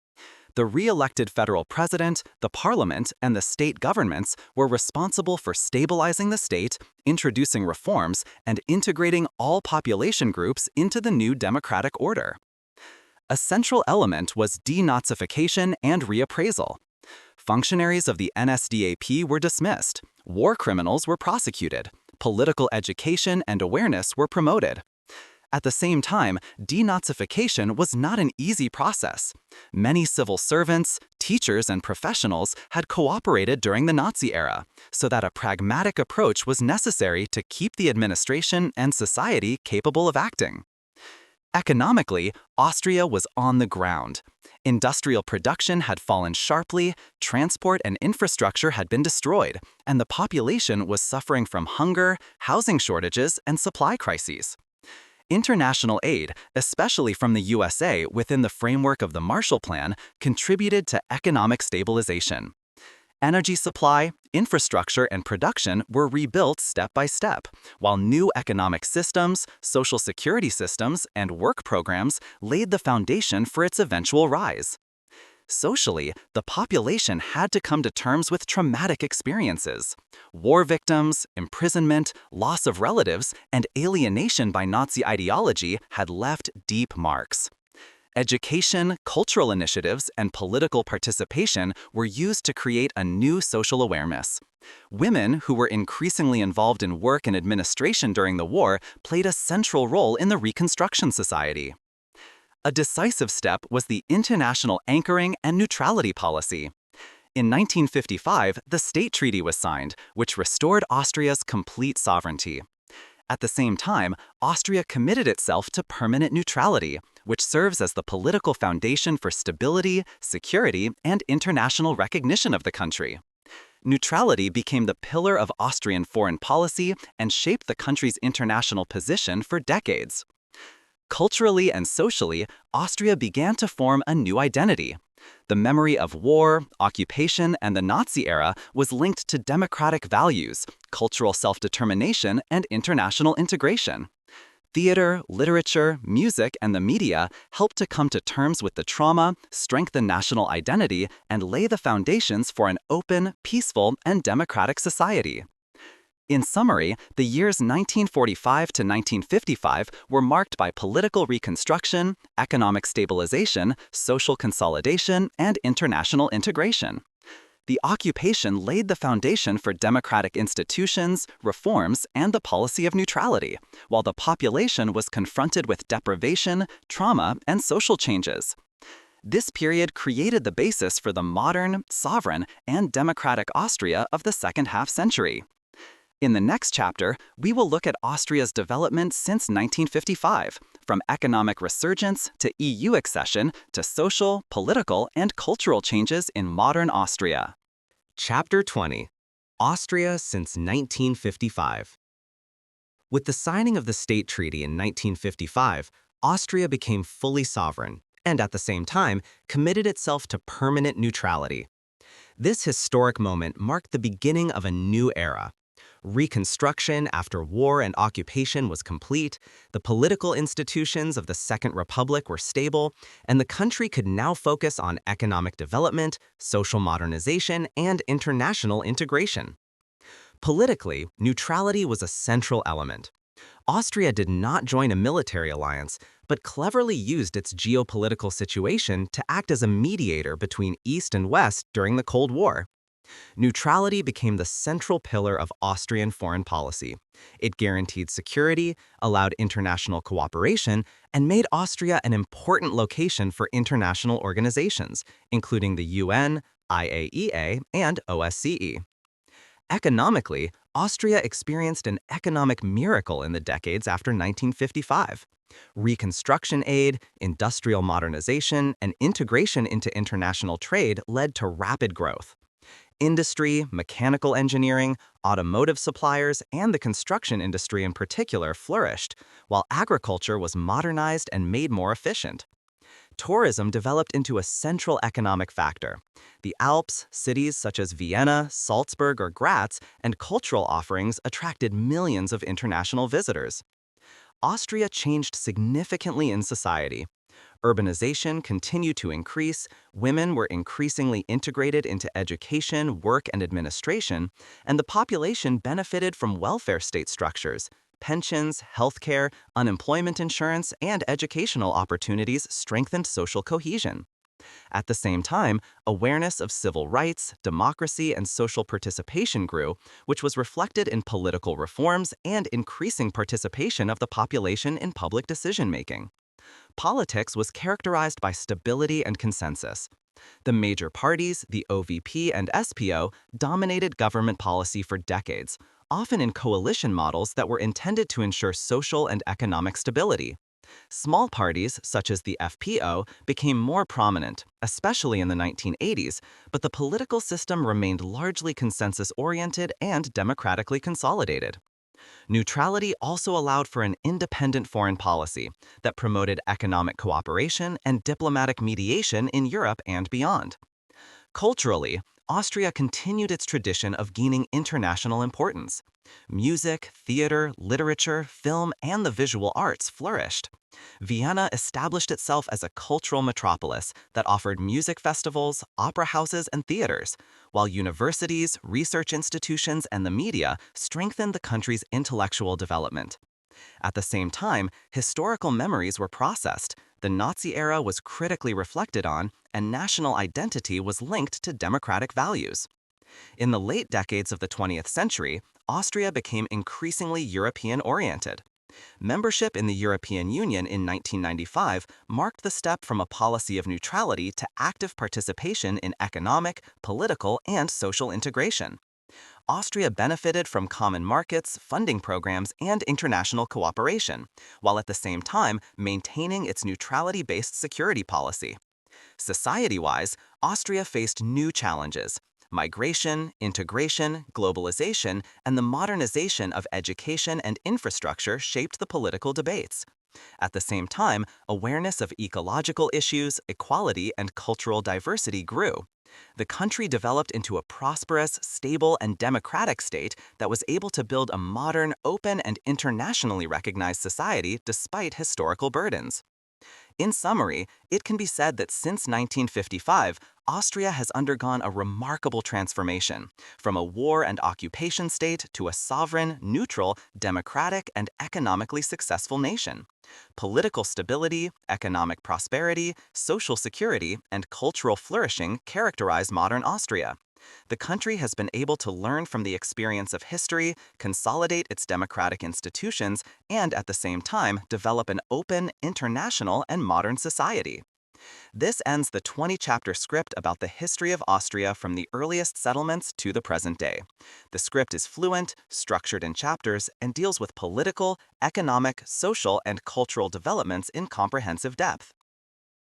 The re-elected federal president, the parliament, and the state governments were responsible for stabilizing the state, introducing reforms, and integrating all population groups into the new democratic order. A central element was denazification and reappraisal. Functionaries of the NSDAP were dismissed, war criminals were prosecuted, political education and awareness were promoted. At the same time, denazification was not an easy process. Many civil servants, teachers, and professionals had cooperated during the Nazi era, so that a pragmatic approach was necessary to keep the administration and society capable of acting. Economically, Austria was on the ground. Industrial production had fallen sharply, transport and infrastructure had been destroyed, and the population was suffering from hunger, housing shortages, and supply crises. International aid, especially from the USA within the framework of the Marshall Plan, contributed to economic stabilization. Energy supply, infrastructure, and production were rebuilt step by step, while new economic systems, social security systems, and work programs laid the foundation for its eventual rise. Socially, the population had to come to terms with traumatic experiences. War victims, imprisonment, loss of relatives, and alienation by Nazi ideology had left deep marks. Education, cultural initiatives, and political participation were used to create a new social awareness. Women, who were increasingly involved in work and administration during the war, played a central role in the Reconstruction Society. A decisive step was the international anchoring and neutrality policy. In 1955, the State Treaty was signed, which restored Austria's complete sovereignty. At the same time, Austria committed itself to permanent neutrality, which serves as the political foundation for stability, security, and international recognition of the country. Neutrality became the pillar of Austrian foreign policy and shaped the country's international position for decades. Culturally and socially, Austria began to form a new identity. The memory of war, occupation, and the Nazi era was linked to democratic values, cultural self-determination, and international integration. Theater, literature, music, and the media helped to come to terms with the trauma, strengthen national identity, and lay the foundations for an open, peaceful, and democratic society. In summary, the years 1945 to 1955 were marked by political reconstruction, economic stabilization, social consolidation, and international integration. The occupation laid the foundation for democratic institutions, reforms, and the policy of neutrality, while the population was confronted with deprivation, trauma, and social changes. This period created the basis for the modern, sovereign, and democratic Austria of the second half-century. In the next chapter, we will look at Austria's development since 1955, from economic resurgence to EU accession to social, political, and cultural changes in modern Austria. Chapter 20. Austria since 1955. With the signing of the State Treaty in 1955, Austria became fully sovereign and, at the same time, committed itself to permanent neutrality. This historic moment marked the beginning of a new era. Reconstruction after war and occupation was complete, the political institutions of the Second Republic were stable, and the country could now focus on economic development, social modernization, and international integration. Politically, neutrality was a central element. Austria did not join a military alliance, but cleverly used its geopolitical situation to act as a mediator between East and West during the Cold War. Neutrality became the central pillar of Austrian foreign policy. It guaranteed security, allowed international cooperation, and made Austria an important location for international organizations, including the UN, IAEA, and OSCE. Economically, Austria experienced an economic miracle in the decades after 1955. Reconstruction aid, industrial modernization, and integration into international trade led to rapid growth. Industry, mechanical engineering, automotive suppliers, and the construction industry in particular flourished, while agriculture was modernized and made more efficient. Tourism developed into a central economic factor. The Alps, cities such as Vienna, Salzburg, or Graz, and cultural offerings attracted millions of international visitors. Austria changed significantly in society. Urbanization continued to increase, women were increasingly integrated into education, work, and administration, and the population benefited from welfare state structures. Pensions, healthcare, unemployment insurance, and educational opportunities strengthened social cohesion. At the same time, awareness of civil rights, democracy, and social participation grew, which was reflected in political reforms and increasing participation of the population in public decision-making. Politics was characterized by stability and consensus. The major parties, the OVP and SPO, dominated government policy for decades, often in coalition models that were intended to ensure social and economic stability. Small parties, such as the FPO, became more prominent, especially in the 1980s, but the political system remained largely consensus-oriented and democratically consolidated. Neutrality also allowed for an independent foreign policy that promoted economic cooperation and diplomatic mediation in Europe and beyond. Culturally, Austria continued its tradition of gaining international importance. Music, theater, literature, film, and the visual arts flourished. Vienna established itself as a cultural metropolis that offered music festivals, opera houses, and theaters, while universities, research institutions, and the media strengthened the country's intellectual development. At the same time, historical memories were processed, the Nazi era was critically reflected on, and national identity was linked to democratic values. In the late decades of the 20th century, Austria became increasingly European-oriented. Membership in the European Union in 1995 marked the step from a policy of neutrality to active participation in economic, political, and social integration. Austria benefited from common markets, funding programs, and international cooperation, while at the same time maintaining its neutrality-based security policy. Society-wise, Austria faced new challenges. Migration, integration, globalization, and the modernization of education and infrastructure shaped the political debates. At the same time, awareness of ecological issues, equality, and cultural diversity grew. The country developed into a prosperous, stable, and democratic state that was able to build a modern, open, and internationally recognized society despite historical burdens. In summary, it can be said that since 1955, Austria has undergone a remarkable transformation, from a war and occupation state to a sovereign, neutral, democratic, and economically successful nation. Political stability, economic prosperity, social security, and cultural flourishing characterize modern Austria. The country has been able to learn from the experience of history, consolidate its democratic institutions, and at the same time develop an open, international, and modern society. This ends the 20-chapter script about the history of Austria from the earliest settlements to the present day. The script is fluent, structured in chapters, and deals with political, economic, social, and cultural developments in comprehensive depth.